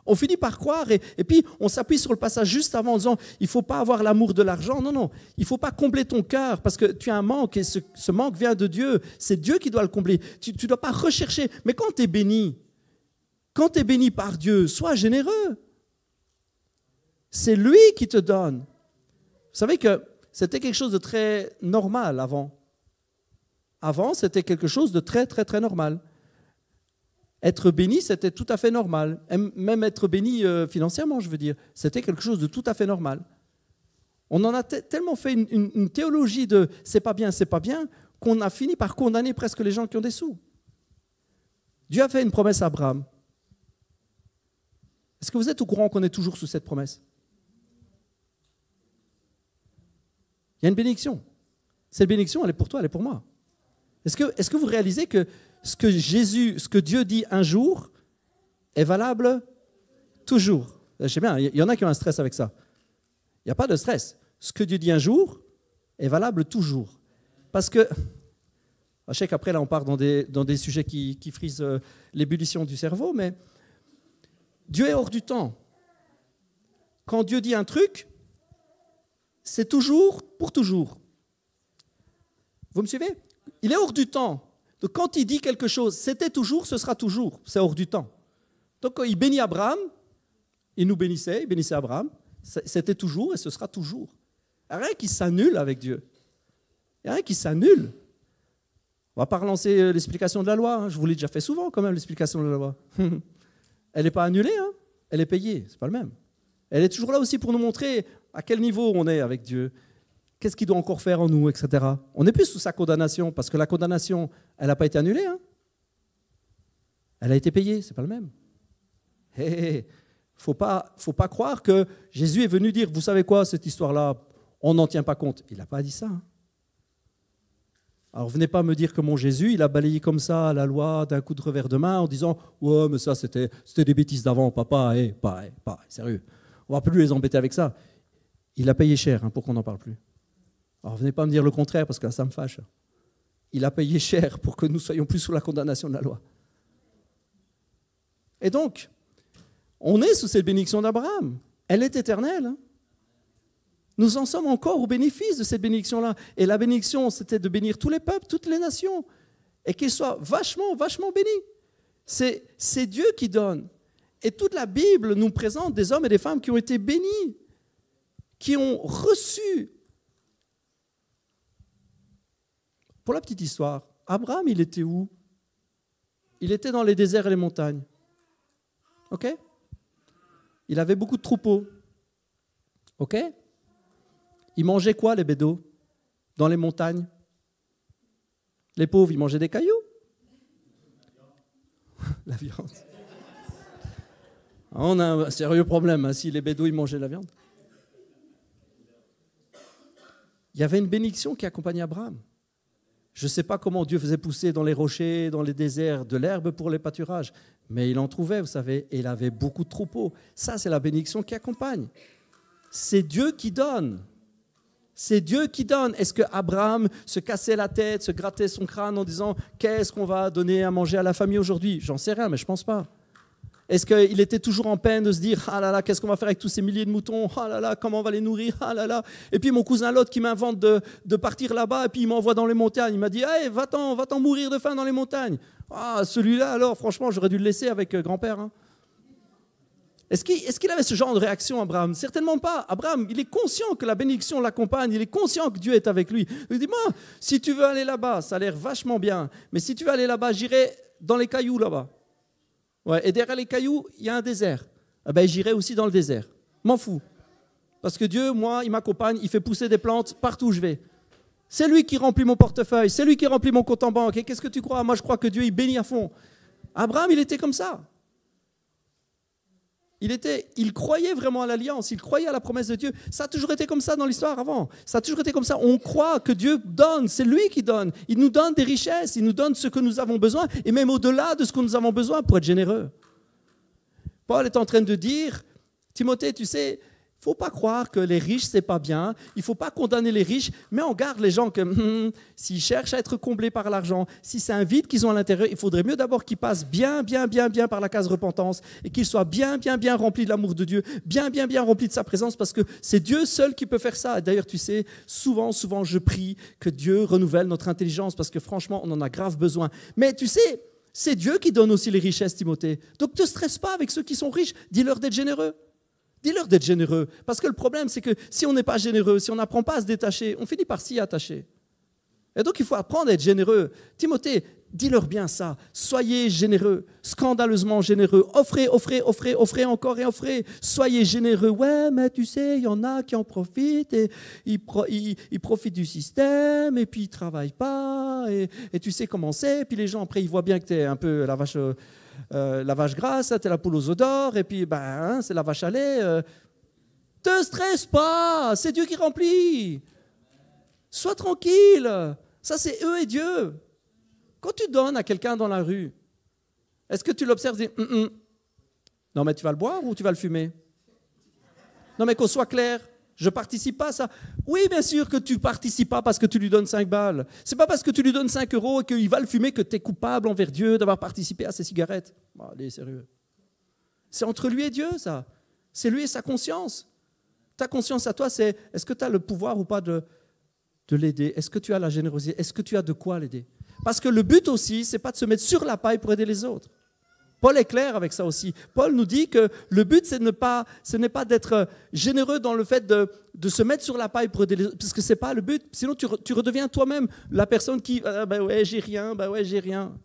A: On finit par croire, et puis on s'appuie sur le passage juste avant en disant il ne faut pas avoir l'amour de l'argent. Non, il ne faut pas combler ton cœur parce que tu as un manque et ce manque vient de Dieu. C'est Dieu qui doit le combler. Tu ne dois pas rechercher. Mais quand tu es béni par Dieu, sois généreux. C'est lui qui te donne. Vous savez que c'était quelque chose de très normal avant. Avant, c'était quelque chose de très, très, très normal. Être béni, c'était tout à fait normal. Même être béni financièrement, je veux dire, c'était quelque chose de tout à fait normal. On en a tellement fait une théologie de « c'est pas bien », qu'on a fini par condamner presque les gens qui ont des sous. Dieu a fait une promesse à Abraham. Est-ce que vous êtes au courant qu'on est toujours sous cette promesse? Il y a une bénédiction. Cette bénédiction, elle est pour toi, elle est pour moi. Est-ce que vous réalisez que ce que Dieu dit un jour est valable toujours? Je sais bien, il y en a qui ont un stress avec ça. Il n'y a pas de stress. Ce que Dieu dit un jour est valable toujours. Parce que, je sais qu'après là on part dans des sujets qui frisent l'ébullition du cerveau, mais Dieu est hors du temps. Quand Dieu dit un truc, c'est toujours pour toujours. Vous me suivez? Il est hors du temps. Donc quand il dit quelque chose, c'était toujours, ce sera toujours. C'est hors du temps. Donc quand il bénit Abraham, il nous bénissait, il bénissait Abraham, c'était toujours et ce sera toujours. Il n'y a rien qui s'annule avec Dieu. Il n'y a rien qui s'annule. On ne va pas relancer l'explication de la loi. Je vous l'ai déjà fait souvent quand même, l'explication de la loi. Elle n'est pas annulée, elle est payée, ce n'est pas le même. Elle est toujours là aussi pour nous montrer à quel niveau on est avec Dieu. Qu'est-ce qu'il doit encore faire en nous, etc. On n'est plus sous sa condamnation, parce que la condamnation, elle n'a pas été annulée. Elle a été payée, ce n'est pas le même. Faut pas croire que Jésus est venu dire, vous savez quoi, cette histoire-là, on n'en tient pas compte. Il n'a pas dit ça. Alors venez pas me dire que mon Jésus, il a balayé comme ça la loi d'un coup de revers de main en disant, ouais, mais ça c'était des bêtises d'avant, papa, pas, sérieux. On ne va plus les embêter avec ça. Il a payé cher pour qu'on n'en parle plus. Alors, venez pas me dire le contraire, parce que là, ça me fâche. Il a payé cher pour que nous ne soyons plus sous la condamnation de la loi. Et donc, on est sous cette bénédiction d'Abraham. Elle est éternelle. Nous en sommes encore au bénéfice de cette bénédiction-là. Et la bénédiction, c'était de bénir tous les peuples, toutes les nations, et qu'ils soient vachement, vachement bénis. C'est Dieu qui donne. Et toute la Bible nous présente des hommes et des femmes qui ont été bénis, qui ont reçu. Pour la petite histoire, Abraham, il était où? il était dans les déserts et les montagnes. OK? Il avait beaucoup de troupeaux. OK? Il mangeait quoi, les bédos, dans les montagnes? Les pauvres, ils mangeaient des cailloux? La viande. On a un sérieux problème, hein, si les bédous, ils mangeaient la viande. Il y avait une bénédiction qui accompagnait Abraham. Je ne sais pas comment Dieu faisait pousser dans les rochers, dans les déserts, de l'herbe pour les pâturages, mais il en trouvait, vous savez, et il avait beaucoup de troupeaux. Ça, c'est la bénédiction qui accompagne. C'est Dieu qui donne. C'est Dieu qui donne. Est-ce qu'Abraham se cassait la tête, se grattait son crâne en disant « Qu'est-ce qu'on va donner à manger à la famille aujourd'hui ?» J'en sais rien, mais je ne pense pas. Est-ce qu'il était toujours en peine de se dire « Ah là là, qu'est-ce qu'on va faire avec tous ces milliers de moutons? Ah là là, comment on va les nourrir? Ah là là !» Et puis mon cousin l'autre qui m'invente de partir là-bas et puis il m'envoie dans les montagnes. Il m'a dit « Hey, va-t'en mourir de faim dans les montagnes. » Ah, celui-là, alors, franchement, j'aurais dû le laisser avec grand-père. Hein. Est-ce qu'il avait ce genre de réaction, Abraham? Certainement pas. Abraham, il est conscient que la bénédiction l'accompagne, il est conscient que Dieu est avec lui. Il dit, moi, si tu veux aller là-bas, ça a l'air vachement bien, mais si tu veux aller là-bas, j'irai dans les cailloux là-bas. Ouais, et derrière les cailloux, il y a un désert. Eh ben, j'irai aussi dans le désert. M'en fous. Parce que Dieu, moi, il m'accompagne, il fait pousser des plantes partout où je vais. C'est lui qui remplit mon portefeuille, c'est lui qui remplit mon compte en banque. Et qu'est-ce que tu crois? Moi, je crois que Dieu, il bénit à fond. Abraham, il était comme ça. Il croyait vraiment à l'alliance, il croyait à la promesse de Dieu. Ça a toujours été comme ça dans l'histoire avant. Ça a toujours été comme ça. On croit que Dieu donne, c'est lui qui donne. Il nous donne des richesses, il nous donne ce que nous avons besoin, et même au-delà de ce que nous avons besoin pour être généreux. Paul est en train de dire, Timothée, tu sais, il ne faut pas croire que les riches, ce n'est pas bien. Il ne faut pas condamner les riches, mais on garde les gens que s'ils cherchent à être comblés par l'argent, si c'est un vide qu'ils ont à l'intérieur, il faudrait mieux d'abord qu'ils passent bien par la case repentance et qu'ils soient bien remplis de l'amour de Dieu, bien remplis de sa présence, parce que c'est Dieu seul qui peut faire ça. Et d'ailleurs, tu sais, souvent, je prie que Dieu renouvelle notre intelligence parce que franchement, on en a grave besoin. Mais tu sais, c'est Dieu qui donne aussi les richesses, Timothée. Donc, ne te stresse pas avec ceux qui sont riches. Dis-leur d'être généreux. Dis-leur d'être généreux. Parce que le problème, c'est que si on n'est pas généreux, si on n'apprend pas à se détacher, on finit par s'y attacher. Et donc, il faut apprendre à être généreux. Timothée, dis-leur bien ça. Soyez généreux, scandaleusement généreux. Offrez encore et offrez. Soyez généreux. Ouais, mais tu sais, il y en a qui en profitent et ils profitent du système et puis ils ne travaillent pas et tu sais comment c'est. Et puis les gens, après, ils voient bien que tu es un peu la vache grasse, tu es la poule aux œufs d'or et puis c'est la vache à lait. Te stresse pas, c'est Dieu qui remplit. Sois tranquille. Ça, c'est eux et Dieu. Quand tu donnes à quelqu'un dans la rue, est-ce que tu l'observes et dis non, mais tu vas le boire ou tu vas le fumer? Non, mais qu'on soit clair, je ne participe pas à ça. Oui, bien sûr que tu ne participes pas parce que tu lui donnes 5 balles. Ce n'est pas parce que tu lui donnes 5 € et qu'il va le fumer que tu es coupable envers Dieu d'avoir participé à ses cigarettes. Bon, allez, sérieux. C'est entre lui et Dieu, ça. C'est lui et sa conscience. Ta conscience à toi, c'est est-ce que tu as le pouvoir ou pas de l'aider? Est-ce que tu as la générosité? Est-ce que tu as de quoi l'aider? Parce que le but aussi, ce n'est pas de se mettre sur la paille pour aider les autres. Paul est clair avec ça aussi. Paul nous dit que le but, ce n'est pas d'être généreux dans le fait de se mettre sur la paille pour aider les autres, parce que ce n'est pas le but. Sinon, tu redeviens toi-même la personne qui ouais, j'ai rien, j'ai rien.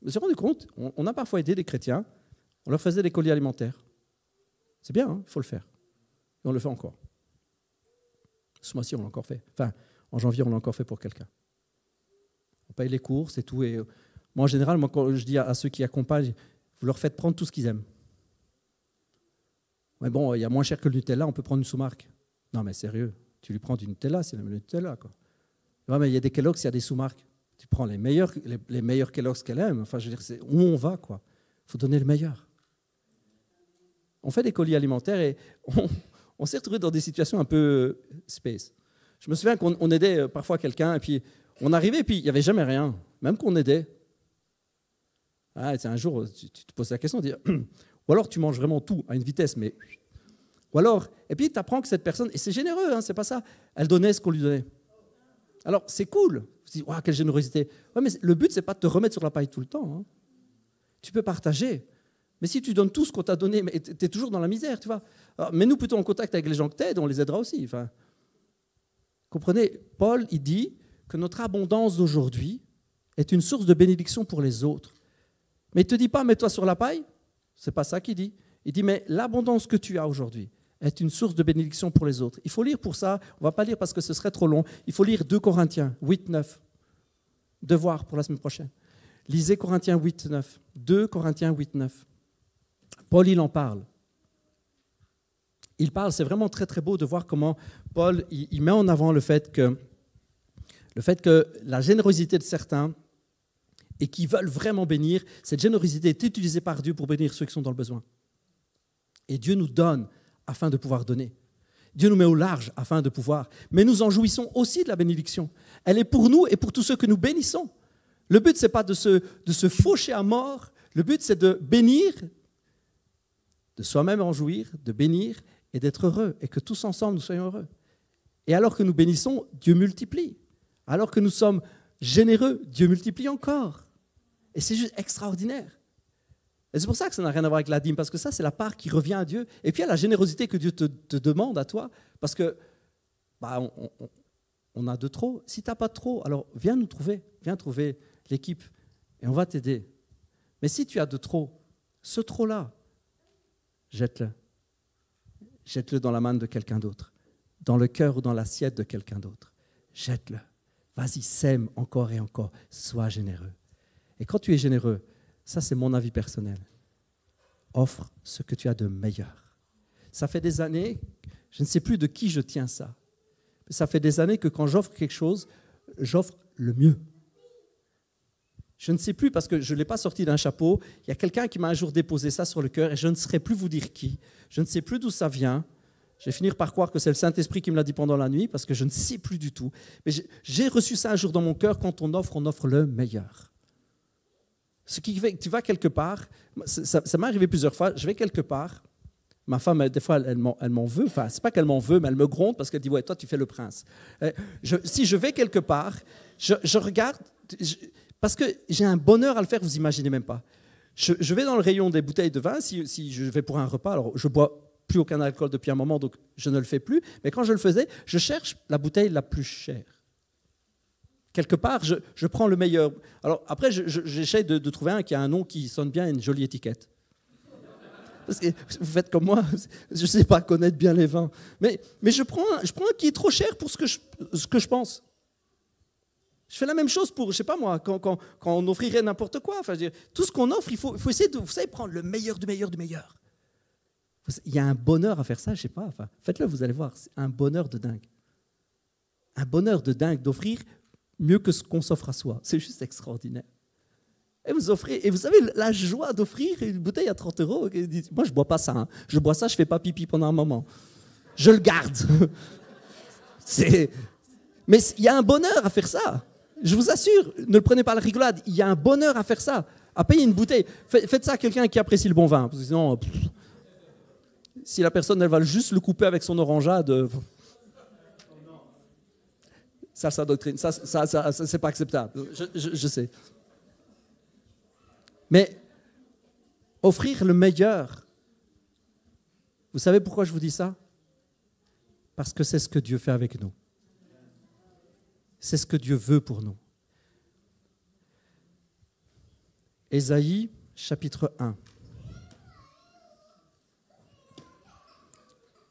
A: Je me suis rendu compte, on a parfois aidé des chrétiens, on leur faisait des colis alimentaires. C'est bien, il faut le faire. Et on le fait encore. Ce mois-ci, on l'a encore fait. Enfin, en janvier, on l'a encore fait pour quelqu'un. On paye les courses et tout. Et moi, en général, quand je dis à ceux qui accompagnent, vous leur faites prendre tout ce qu'ils aiment. Mais bon, il y a moins cher que le Nutella, on peut prendre une sous-marque. Non, mais sérieux, tu lui prends du Nutella, c'est le Nutella, quoi. Ouais, mais il y a des Kellogg's, il y a des sous-marques. Tu prends les meilleurs Kellogg's qu'elle aime. Enfin, je veux dire, c'est où on va, quoi. Il faut donner le meilleur. On fait des colis alimentaires et on s'est retrouvé dans des situations un peu space. Je me souviens qu'on aidait parfois quelqu'un, et puis on arrivait, et puis il n'y avait jamais rien, même qu'on aidait. Un jour, tu te poses la question, ou alors tu manges vraiment tout à une vitesse, mais... Ou alors, et puis tu apprends que cette personne, et c'est généreux, hein, c'est pas ça, elle donnait ce qu'on lui donnait. Alors, c'est cool. Tu dis, quelle générosité. Ouais, mais le but, c'est pas de te remettre sur la paille tout le temps. Hein. Tu peux partager. Mais si tu donnes tout ce qu'on t'a donné, tu es toujours dans la misère, tu vois. Alors, mets-nous plutôt en contact avec les gens que t'aides, on les aidera aussi. Enfin, comprenez, Paul, il dit que notre abondance d'aujourd'hui, est une source de bénédiction pour les autres. Mais il ne te dit pas, mets-toi sur la paille. Ce n'est pas ça qu'il dit. Il dit, mais l'abondance que tu as aujourd'hui est une source de bénédiction pour les autres. Il faut lire pour ça, on ne va pas lire parce que ce serait trop long, il faut lire 2 Corinthiens 8, 9. Devoir pour la semaine prochaine. Lisez Corinthiens 8, 9. 2 Corinthiens 8, 9. Paul, il en parle. Il parle, c'est vraiment très très beau de voir comment Paul il met en avant le fait que la générosité de certains et qui veulent vraiment bénir, cette générosité est utilisée par Dieu pour bénir ceux qui sont dans le besoin. Et Dieu nous donne afin de pouvoir donner. Dieu nous met au large afin de pouvoir. Mais nous en jouissons aussi de la bénédiction. Elle est pour nous et pour tous ceux que nous bénissons. Le but, ce n'est pas de se faucher à mort. Le but, c'est de bénir, de soi-même en jouir, de bénir et d'être heureux. Et que tous ensemble, nous soyons heureux. Et alors que nous bénissons, Dieu multiplie. Alors que nous sommes généreux, Dieu multiplie encore. Et c'est juste extraordinaire. Et c'est pour ça que ça n'a rien à voir avec la dîme, parce que ça, c'est la part qui revient à Dieu. Et puis, il y a la générosité que Dieu te demande à toi, parce que on a de trop. Si tu n'as pas de trop, alors viens nous trouver, viens trouver l'équipe, et on va t'aider. Mais si tu as de trop, ce trop-là, jette-le. Jette-le dans la main de quelqu'un d'autre, dans le cœur ou dans l'assiette de quelqu'un d'autre. Jette-le. Vas-y, sème encore et encore. Sois généreux. Et quand tu es généreux, ça c'est mon avis personnel, offre ce que tu as de meilleur. Ça fait des années, je ne sais plus de qui je tiens ça, mais ça fait des années que quand j'offre quelque chose, j'offre le mieux. Je ne sais plus parce que je ne l'ai pas sorti d'un chapeau. Il y a quelqu'un qui m'a un jour déposé ça sur le cœur et je ne saurais plus vous dire qui. Je ne sais plus d'où ça vient. Je vais finir par croire que c'est le Saint-Esprit qui me l'a dit pendant la nuit parce que je ne sais plus du tout. Mais j'ai reçu ça un jour dans mon cœur. Quand on offre le meilleur. Ce qui fait que tu vas quelque part, ça m'est arrivé plusieurs fois, je vais quelque part, ma femme, des fois, elle m'en veut, enfin, c'est pas qu'elle m'en veut, mais elle me gronde parce qu'elle dit, ouais, toi, tu fais le prince. Si je vais quelque part, je regarde, parce que j'ai un bonheur à le faire, vous imaginez même pas. Je vais dans le rayon des bouteilles de vin, si je vais pour un repas, alors je bois plus aucun alcool depuis un moment, donc je ne le fais plus, mais quand je le faisais, je cherche la bouteille la plus chère. Quelque part, je prends le meilleur. Alors après, j'essaie de trouver un qui a un nom qui sonne bien et une jolie étiquette. Parce que vous faites comme moi, je ne sais pas connaître bien les vins. Mais je prends un qui est trop cher pour ce que je pense. Je fais la même chose pour, je ne sais pas moi, quand on offrirait n'importe quoi. Enfin, je veux dire, tout ce qu'on offre, il faut essayer de, vous savez, prendre le meilleur du meilleur du meilleur. Il y a un bonheur à faire ça, je ne sais pas. Enfin, faites-le, vous allez voir. C'est un bonheur de dingue. Un bonheur de dingue d'offrir mieux que ce qu'on s'offre à soi. C'est juste extraordinaire. Et vous offrez, et vous savez, la joie d'offrir une bouteille à 30 €. Moi, je ne bois pas ça. Hein. Je bois ça, je ne fais pas pipi pendant un moment. Je le garde. Mais il y a un bonheur à faire ça. Je vous assure, ne le prenez pas à la rigolade. Il y a un bonheur à faire ça. À payer une bouteille. Faites ça à quelqu'un qui apprécie le bon vin. Parce que sinon, si la personne, elle va juste le couper avec son orangeade... Ça doctrine, ça c'est pas acceptable, je sais. Mais offrir le meilleur, vous savez pourquoi je vous dis ça? Parce que c'est ce que Dieu fait avec nous. C'est ce que Dieu veut pour nous. Ésaïe, chapitre 1.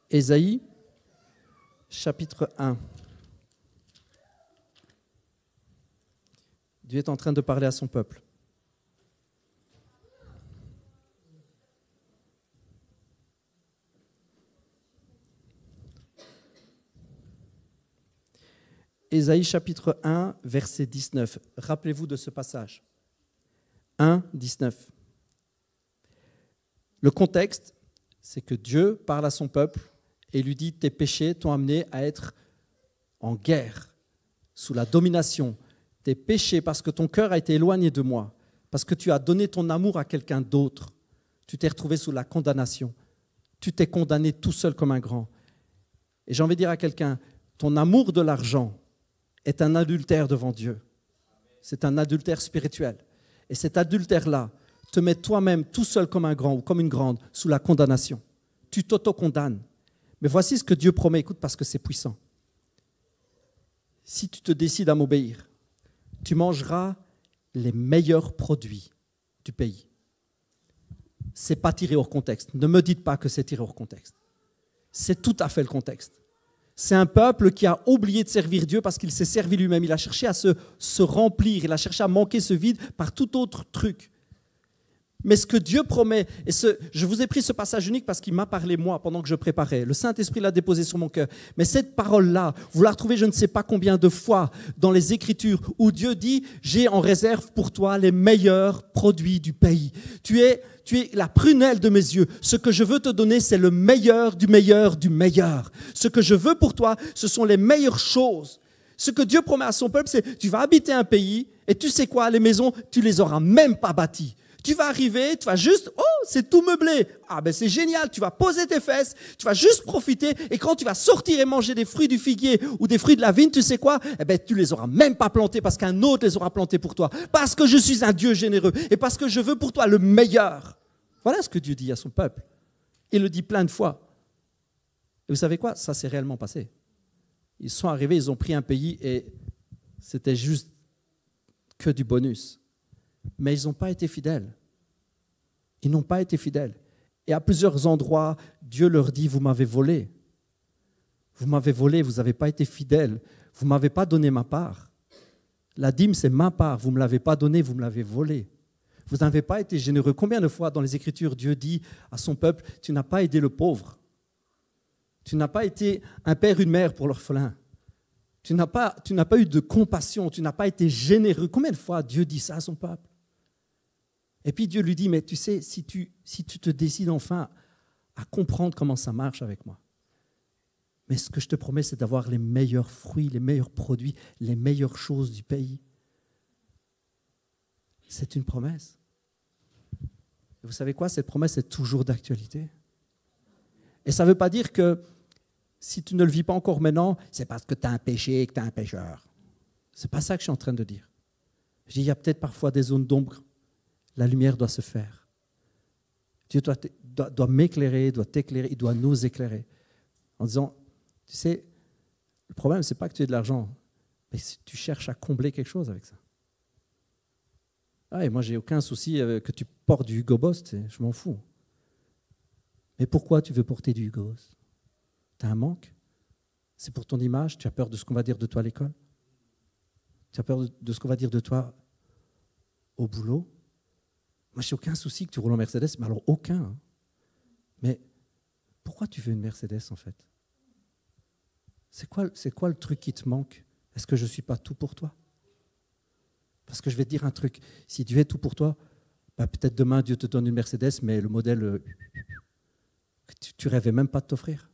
A: Ésaïe, chapitre 1. Dieu est en train de parler à son peuple. Ésaïe chapitre 1, verset 19. Rappelez-vous de ce passage. 1, 19. Le contexte, c'est que Dieu parle à son peuple et lui dit « Tes péchés t'ont amené à être en guerre, sous la domination. Tes péchés, parce que ton cœur a été éloigné de moi, parce que tu as donné ton amour à quelqu'un d'autre. Tu t'es retrouvé sous la condamnation. Tu t'es condamné tout seul comme un grand. Et j'ai envie de dire à quelqu'un, ton amour de l'argent est un adultère devant Dieu. C'est un adultère spirituel. Et cet adultère-là te met toi-même tout seul comme un grand ou comme une grande sous la condamnation. Tu t'auto-condamnes. Mais voici ce que Dieu promet, écoute, parce que c'est puissant. Si tu te décides à m'obéir, tu mangeras les meilleurs produits du pays. Ce n'est pas tiré hors contexte. Ne me dites pas que c'est tiré hors contexte. C'est tout à fait le contexte. C'est un peuple qui a oublié de servir Dieu parce qu'il s'est servi lui-même. Il a cherché à se remplir, il a cherché à manquer ce vide par tout autre truc. Mais ce que Dieu promet, et je vous ai pris ce passage unique parce qu'il m'a parlé moi pendant que je préparais. Le Saint-Esprit l'a déposé sur mon cœur. Mais cette parole-là, vous la retrouvez je ne sais pas combien de fois dans les Écritures où Dieu dit « J'ai en réserve pour toi les meilleurs produits du pays. Tu es la prunelle de mes yeux. Ce que je veux te donner, c'est le meilleur du meilleur du meilleur. Ce que je veux pour toi, ce sont les meilleures choses. » Ce que Dieu promet à son peuple, c'est tu vas habiter un pays et tu sais quoi, les maisons, tu les auras même pas bâties. Tu vas arriver, tu vas juste, oh, c'est tout meublé. Ah ben c'est génial, tu vas poser tes fesses, tu vas juste profiter. Et quand tu vas sortir et manger des fruits du figuier ou des fruits de la vigne, tu sais quoi? Eh ben tu les auras même pas plantés parce qu'un autre les aura plantés pour toi. Parce que je suis un Dieu généreux et parce que je veux pour toi le meilleur. Voilà ce que Dieu dit à son peuple. Il le dit plein de fois. Et vous savez quoi? Ça s'est réellement passé. Ils sont arrivés, ils ont pris un pays et c'était juste que du bonus. Mais ils n'ont pas été fidèles. Ils n'ont pas été fidèles. Et à plusieurs endroits, Dieu leur dit, vous m'avez volé. Vous m'avez volé, vous n'avez pas été fidèles. Vous ne m'avez pas donné ma part. La dîme, c'est ma part. Vous ne me l'avez pas donnée, vous me l'avez volée. Vous n'avez pas été généreux. Combien de fois dans les Écritures, Dieu dit à son peuple, tu n'as pas aidé le pauvre. Tu n'as pas été un père, une mère pour l'orphelin. Tu n'as pas eu de compassion, tu n'as pas été généreux. Combien de fois Dieu dit ça à son peuple? Et puis Dieu lui dit, mais tu sais, si tu te décides enfin à comprendre comment ça marche avec moi, mais ce que je te promets, c'est d'avoir les meilleurs fruits, les meilleurs produits, les meilleures choses du pays. C'est une promesse. Et vous savez quoi? Cette promesse est toujours d'actualité. Et ça ne veut pas dire que si tu ne le vis pas encore maintenant, c'est parce que tu as un péché et que tu es un pécheur. Ce n'est pas ça que je suis en train de dire. Je dis, il y a peut-être parfois des zones d'ombre. La lumière doit se faire. Dieu doit m'éclairer, doit t'éclairer, il doit nous éclairer. En disant, tu sais, le problème, ce n'est pas que tu aies de l'argent, mais si tu cherches à combler quelque chose avec ça. Ah, et moi, j'ai aucun souci que tu portes du Hugo Boss, je m'en fous. Mais pourquoi tu veux porter du Hugo Boss? Tu as un manque? C'est pour ton image? Tu as peur de ce qu'on va dire de toi à l'école? Tu as peur de ce qu'on va dire de toi au boulot? Moi, je n'ai aucun souci que tu roules en Mercedes, mais alors aucun. Hein. Mais pourquoi tu veux une Mercedes, en fait? C'est quoi le truc qui te manque? Est-ce que je ne suis pas tout pour toi? Parce que je vais te dire un truc. Si Dieu est tout pour toi, bah, peut-être demain, Dieu te donne une Mercedes, mais le modèle que tu ne rêvais même pas de t'offrir.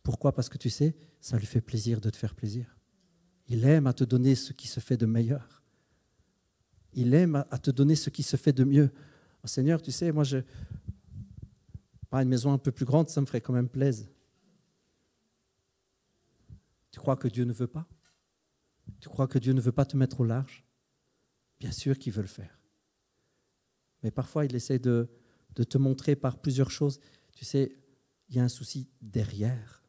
A: Pourquoi? Parce que tu sais, ça lui fait plaisir de te faire plaisir. Il aime à te donner ce qui se fait de meilleur. Il aime à te donner ce qui se fait de mieux. Oh, Seigneur, tu sais, moi, une maison un peu plus grande, ça me ferait quand même plaisir. Tu crois que Dieu ne veut pas? Tu crois que Dieu ne veut pas te mettre au large? Bien sûr qu'il veut le faire. Mais parfois, il essaie de te montrer par plusieurs choses. Tu sais, il y a un souci derrière.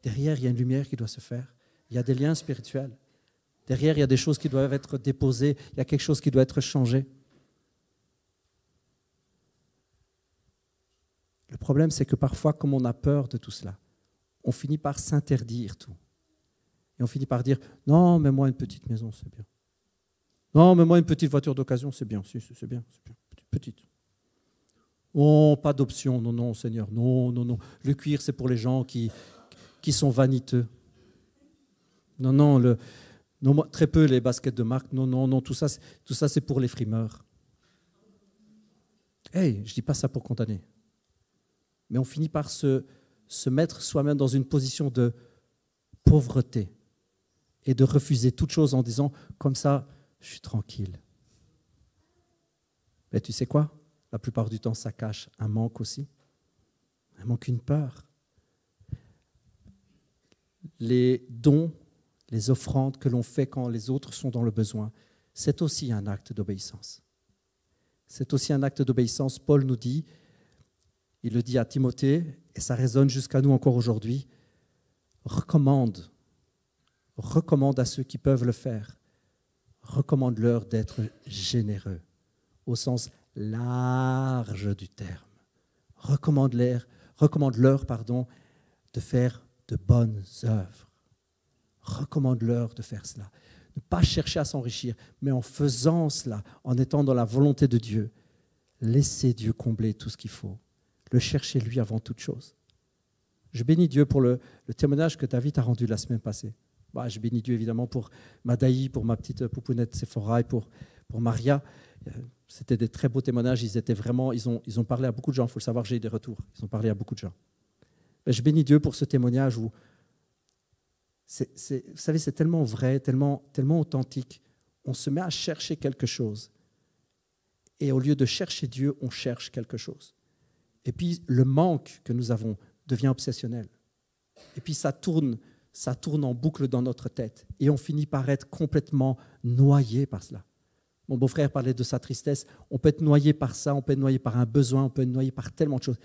A: Derrière, il y a une lumière qui doit se faire. Il y a des liens spirituels. Derrière, il y a des choses qui doivent être déposées. Il y a quelque chose qui doit être changé. Le problème, c'est que parfois, comme on a peur de tout cela, on finit par s'interdire tout. Et on finit par dire, non, mais moi, une petite maison, c'est bien. Non, mais moi, une petite voiture d'occasion, c'est bien. Si, c'est bien, petite. Oh, pas d'option. Non, non, Seigneur. Non, non, non. Le cuir, c'est pour les gens qui sont vaniteux. Non, non, non, très peu les baskets de marque. Non, non, non. Tout ça, c'est pour les frimeurs. Hey, je ne dis pas ça pour condamner. Mais on finit par se mettre soi-même dans une position de pauvreté et de refuser toute chose en disant, comme ça, je suis tranquille. Mais tu sais quoi? La plupart du temps, ça cache un manque aussi. Un manque, une peur. Les dons, les offrandes que l'on fait quand les autres sont dans le besoin, c'est aussi un acte d'obéissance. C'est aussi un acte d'obéissance. Paul nous dit, il le dit à Timothée, et ça résonne jusqu'à nous encore aujourd'hui, recommande à ceux qui peuvent le faire, recommande-leur d'être généreux, au sens large du terme. Recommande-leur, de faire de bonnes œuvres. Recommande-leur de faire cela. Ne pas chercher à s'enrichir, mais en faisant cela, en étant dans la volonté de Dieu, laissez Dieu combler tout ce qu'il faut. Le chercher lui avant toute chose. Je bénis Dieu pour le témoignage que David a rendu la semaine passée. Je bénis Dieu évidemment pour Madaï, pour ma petite poupounette Sephora et pour Maria. C'était des très beaux témoignages. Ils ont parlé à beaucoup de gens. Il faut le savoir, j'ai eu des retours. Ils ont parlé à beaucoup de gens. Je bénis Dieu pour ce témoignage où, vous savez, c'est tellement vrai, tellement authentique. On se met à chercher quelque chose. Et au lieu de chercher Dieu, on cherche quelque chose. Et puis, le manque que nous avons devient obsessionnel. Et puis, ça tourne en boucle dans notre tête. Et on finit par être complètement noyé par cela. Mon beau-frère parlait de sa tristesse. On peut être noyé par ça, on peut être noyé par un besoin, on peut être noyé par tellement de choses.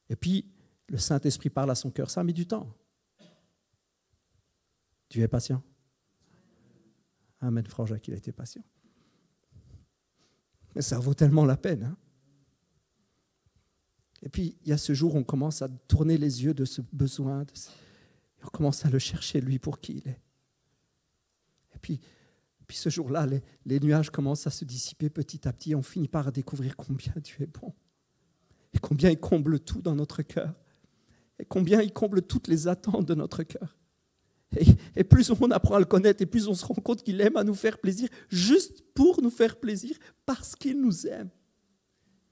A: Et puis, le Saint-Esprit parle à son cœur. Ça a mis du temps. Dieu est patient. Amen, frère Jacques, il a été patient. Mais ça vaut tellement la peine. Hein? Et puis, il y a ce jour où on commence à tourner les yeux de ce besoin. Et on commence à le chercher, lui, pour qui il est. Et puis ce jour-là, les nuages commencent à se dissiper petit à petit. Et on finit par découvrir combien Dieu est bon. Et combien il comble tout dans notre cœur. Et combien il comble toutes les attentes de notre cœur. Et plus on apprend à le connaître, et plus on se rend compte qu'il aime à nous faire plaisir, juste pour nous faire plaisir, parce qu'il nous aime.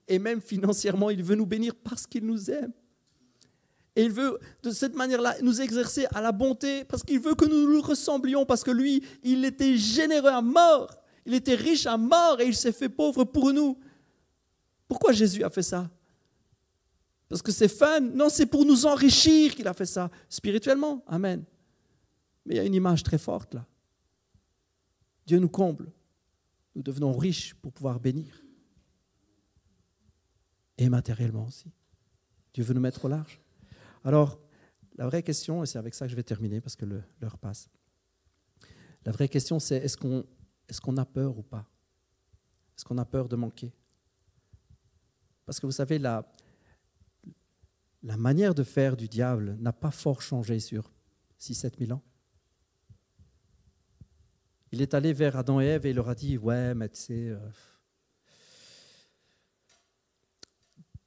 A: Et même financièrement, il veut nous bénir parce qu'il nous aime. Et il veut, de cette manière-là, nous exercer à la bonté, parce qu'il veut que nous lui ressemblions, parce que lui, il était généreux à mort, il était riche à mort, et il s'est fait pauvre pour nous. Pourquoi Jésus a fait ça? Parce que c'est fun? Non, c'est pour nous enrichir qu'il a fait ça, spirituellement. Amen. Mais il y a une image très forte là. Dieu nous comble. Nous devenons riches pour pouvoir bénir. Et matériellement aussi. Dieu veut nous mettre au large. Alors, la vraie question, et c'est avec ça que je vais terminer parce que l'heure passe. La vraie question, c'est est-ce qu'on a peur ou pas? Est-ce qu'on a peur de manquer? Parce que vous savez, la manière de faire du diable n'a pas fort changé sur 6-7 000 ans. Il est allé vers Adam et Ève et il leur a dit « Ouais, mais tu sais,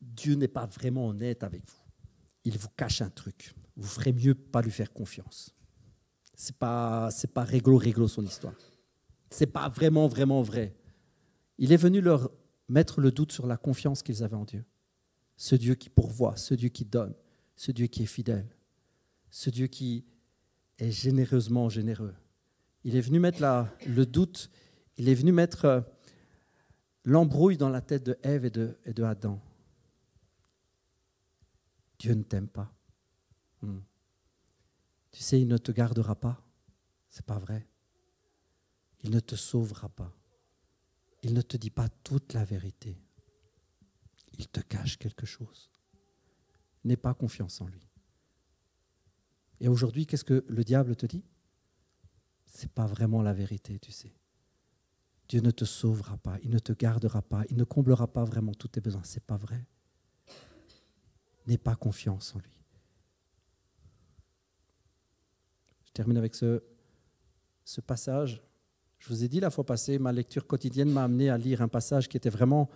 A: Dieu n'est pas vraiment honnête avec vous. Il vous cache un truc. Vous ferez mieux pas lui faire confiance. C'est pas réglo son histoire. C'est pas vraiment vrai. » Il est venu leur mettre le doute sur la confiance qu'ils avaient en Dieu. Ce Dieu qui pourvoit, ce Dieu qui donne, ce Dieu qui est fidèle, ce Dieu qui est généreusement généreux. Il est venu mettre le doute, il est venu mettre l'embrouille dans la tête de Ève et de Adam. Dieu ne t'aime pas. Tu sais, il ne te gardera pas. C'est pas vrai. Il ne te sauvera pas. Il ne te dit pas toute la vérité. Il te cache quelque chose. N'aie pas confiance en lui. Et aujourd'hui, qu'est-ce que le diable te dit? Ce n'est pas vraiment la vérité, tu sais. Dieu ne te sauvera pas, il ne te gardera pas, il ne comblera pas vraiment tous tes besoins. Ce n'est pas vrai. N'aie pas confiance en lui. Je termine avec ce passage. Je vous ai dit la fois passée, ma lecture quotidienne m'a amené à lire un passage qui était vraiment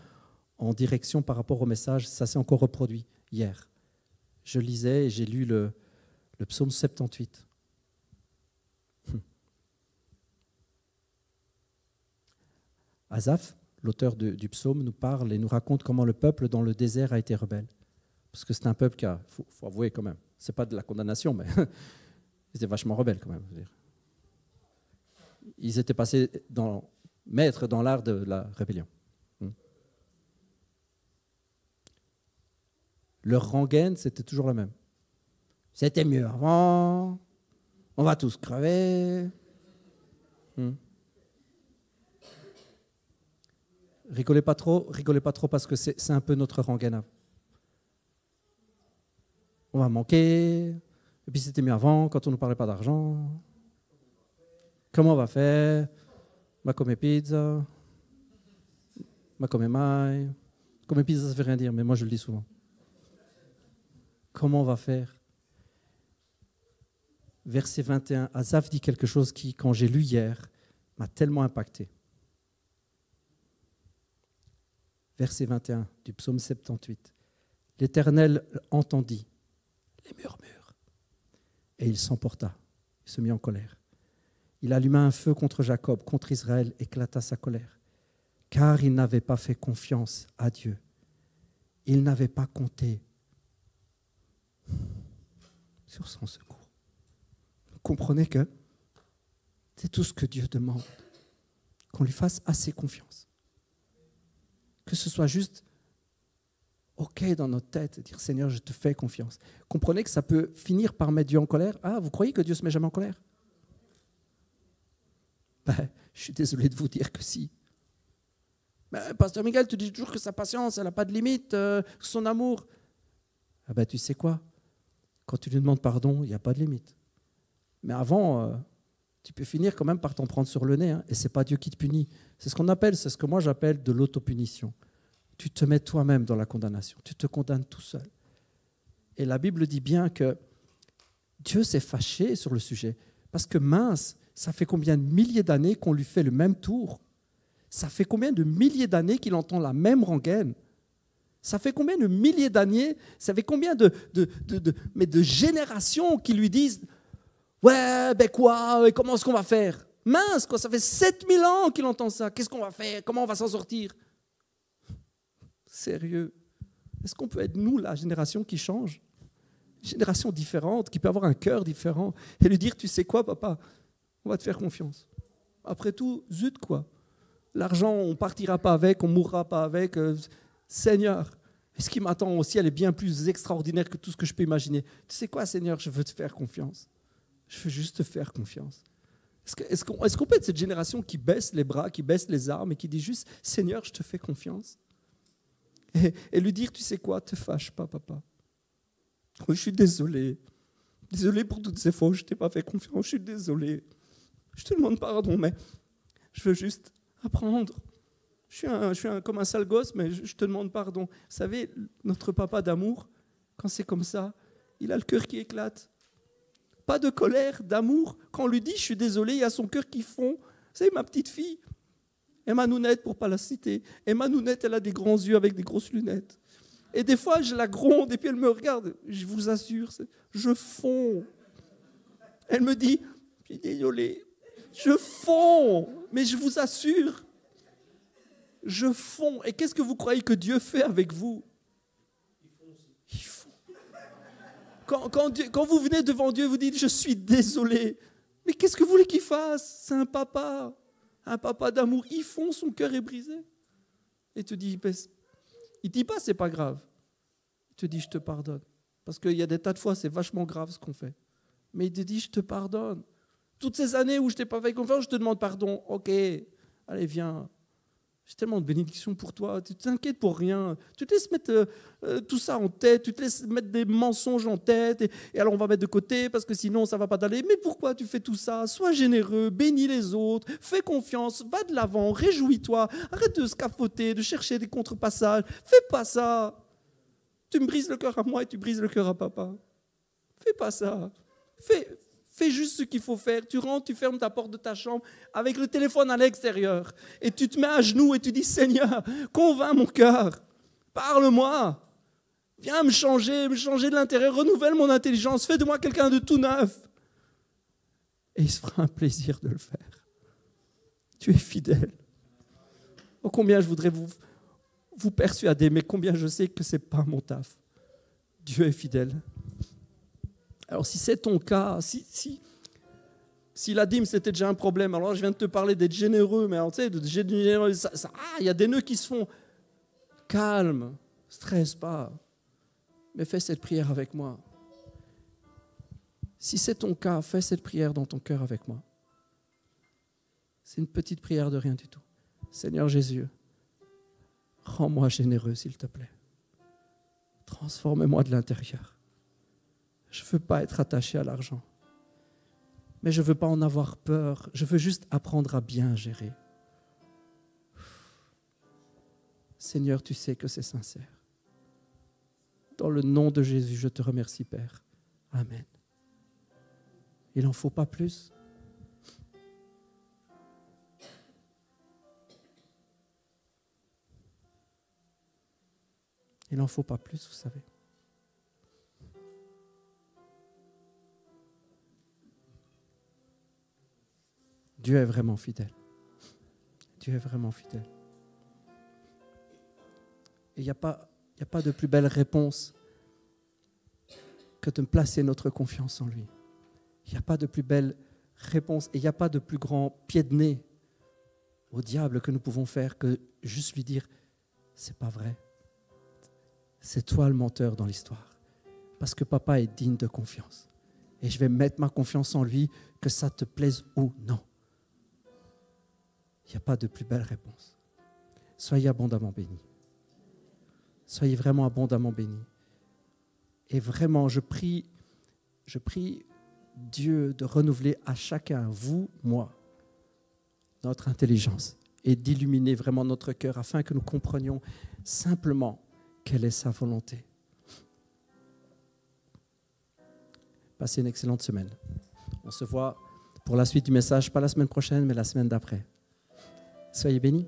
A: en direction par rapport au message. Ça s'est encore reproduit hier. Je lisais et j'ai lu le psaume 78. Asaph, l'auteur du psaume, nous parle et nous raconte comment le peuple dans le désert a été rebelle. Parce que c'est un peuple qui a, faut avouer quand même, ce n'est pas de la condamnation, mais ils étaient vachement rebelles quand même. Ils étaient passés maîtres dans l'art de la rébellion. Leur rengaine, c'était toujours la même. C'était mieux avant, on va tous crever. Rigolez pas trop parce que c'est un peu notre rengaine. On va manquer, et puis c'était mieux avant quand on ne nous parlait pas d'argent. Comment on va faire? Ma come pizza. Ma come mai. Come pizza, ça ne veut rien dire, mais moi je le dis souvent. Comment on va faire? Verset 21, Asaph dit quelque chose qui, quand j'ai lu hier, m'a tellement impacté. Verset 21 du psaume 78. L'Éternel entendit les murmures et il s'emporta, il se mit en colère. Il alluma un feu contre Jacob, contre Israël, éclata sa colère, car il n'avait pas fait confiance à Dieu. Il n'avait pas compté sur son secours. Vous comprenez que c'est tout ce que Dieu demande, qu'on lui fasse assez confiance. Que ce soit juste OK dans notre tête, dire Seigneur, je te fais confiance. Comprenez que ça peut finir par mettre Dieu en colère. Ah, vous croyez que Dieu ne se met jamais en colère? Je suis désolé de vous dire que si. Pasteur Miguel, tu dis toujours que sa patience, elle n'a pas de limite, son amour. Tu sais quoi? Quand tu lui demandes pardon, il n'y a pas de limite. Mais avant, tu peux finir quand même par t'en prendre sur le nez, hein, et ce n'est pas Dieu qui te punit. C'est ce que moi j'appelle de l'autopunition. Tu te mets toi-même dans la condamnation, tu te condamnes tout seul. Et la Bible dit bien que Dieu s'est fâché sur le sujet, parce que mince, ça fait combien de milliers d'années qu'on lui fait le même tour? Ça fait combien de milliers d'années qu'il entend la même rengaine? Ça fait combien de milliers d'années, ça fait combien de générations qui lui disent « Ouais, quoi, comment est-ce qu'on va faire ?» Mince, quoi, ça fait 7000 ans qu'il entend ça. Qu'est-ce qu'on va faire? Comment on va s'en sortir? Sérieux? Est-ce qu'on peut être, nous, la génération qui change? Une génération différente, qui peut avoir un cœur différent, et lui dire « Tu sais quoi, papa? On va te faire confiance. » Après tout, zut, quoi. L'argent, on ne partira pas avec, on ne mourra pas avec. Seigneur, ce qui m'attend au ciel est bien plus extraordinaire que tout ce que je peux imaginer. Tu sais quoi, Seigneur, je veux te faire confiance. Je veux juste te faire confiance. Est-ce qu'on peut être cette génération qui baisse les bras, qui baisse les armes et qui dit juste, Seigneur, je te fais confiance? Et lui dire, tu sais quoi, te fâche pas, papa. Oui, je suis désolé. Désolé pour toutes ces fois où je ne t'ai pas fait confiance. Je suis désolé. Je te demande pardon, mais je veux juste apprendre. Je suis comme un sale gosse, mais je te demande pardon. Vous savez, notre papa d'amour, quand c'est comme ça, il a le cœur qui éclate. Pas de colère, d'amour. Quand on lui dit « je suis désolé », il y a son cœur qui fond. Vous savez, ma petite fille, Emma Nounette, pour ne pas la citer, Emma Nounette, elle a des grands yeux avec des grosses lunettes. Et des fois, je la gronde et puis elle me regarde. Je vous assure, je fonds. Elle me dit « je suis désolé ». Je fonds, mais je vous assure, je fonds. Et qu'est-ce que vous croyez que Dieu fait avec vous? Il fond. Quand vous venez devant Dieu, vous dites, je suis désolé. Mais qu'est-ce que vous voulez qu'il fasse? C'est un papa d'amour. Il fond, son cœur est brisé. Et te dit, il ne dit pas, c'est pas grave. Il te dit, je te pardonne. Parce qu'il y a des tas de fois, c'est vachement grave ce qu'on fait. Mais il te dit, je te pardonne. Toutes ces années où je ne t'ai pas fait confiance, je te demande pardon. Ok, allez, viens. J'ai tellement de bénédictions pour toi. Tu t'inquiètes pour rien. Tu te laisses mettre tout ça en tête. Tu te laisses mettre des mensonges en tête. Et alors, on va mettre de côté parce que sinon, ça ne va pas t'aller. Mais pourquoi tu fais tout ça? Sois généreux, bénis les autres, fais confiance, va de l'avant, réjouis-toi. Arrête de scafoter, de chercher des contrepassages. Fais pas ça. Tu me brises le cœur à moi et tu brises le cœur à papa. Fais pas ça. Fais juste ce qu'il faut faire. Tu rentres, tu fermes ta porte de ta chambre avec le téléphone à l'extérieur. Et tu te mets à genoux et tu dis, Seigneur, convainc mon cœur. Parle-moi. Viens me changer de l'intérieur. Renouvelle mon intelligence. Fais de moi quelqu'un de tout neuf. Et il se fera un plaisir de le faire. Tu es fidèle. Oh, combien je voudrais vous persuader, mais combien je sais que ce n'est pas mon taf. Dieu est fidèle. Alors, si c'est ton cas, si la dîme, c'était déjà un problème, alors je viens de te parler d'être généreux, mais alors, tu sais, il y a des nœuds qui se font. Calme, stresse pas, mais fais cette prière avec moi. Si c'est ton cas, fais cette prière dans ton cœur avec moi. C'est une petite prière de rien du tout. Seigneur Jésus, rends-moi généreux, s'il te plaît. Transforme-moi de l'intérieur. Je ne veux pas être attaché à l'argent. Mais je ne veux pas en avoir peur. Je veux juste apprendre à bien gérer. Seigneur, tu sais que c'est sincère. Dans le nom de Jésus, je te remercie, Père. Amen. Il n'en faut pas plus. Il n'en faut pas plus, vous savez. Dieu est vraiment fidèle. Dieu est vraiment fidèle. Et il n'y a pas de plus belle réponse que de placer notre confiance en lui. Il n'y a pas de plus belle réponse et il n'y a pas de plus grand pied de nez au diable que nous pouvons faire que juste lui dire « c'est pas vrai ». C'est toi le menteur dans l'histoire. Parce que papa est digne de confiance. Et je vais mettre ma confiance en lui, que ça te plaise ou non. Il n'y a pas de plus belle réponse. Soyez abondamment bénis. Soyez vraiment abondamment bénis. Et vraiment, je prie Dieu de renouveler à chacun, vous, moi, notre intelligence et d'illuminer vraiment notre cœur afin que nous comprenions simplement quelle est sa volonté. Passez une excellente semaine. On se voit pour la suite du message, pas la semaine prochaine, mais la semaine d'après. Soyez bénis.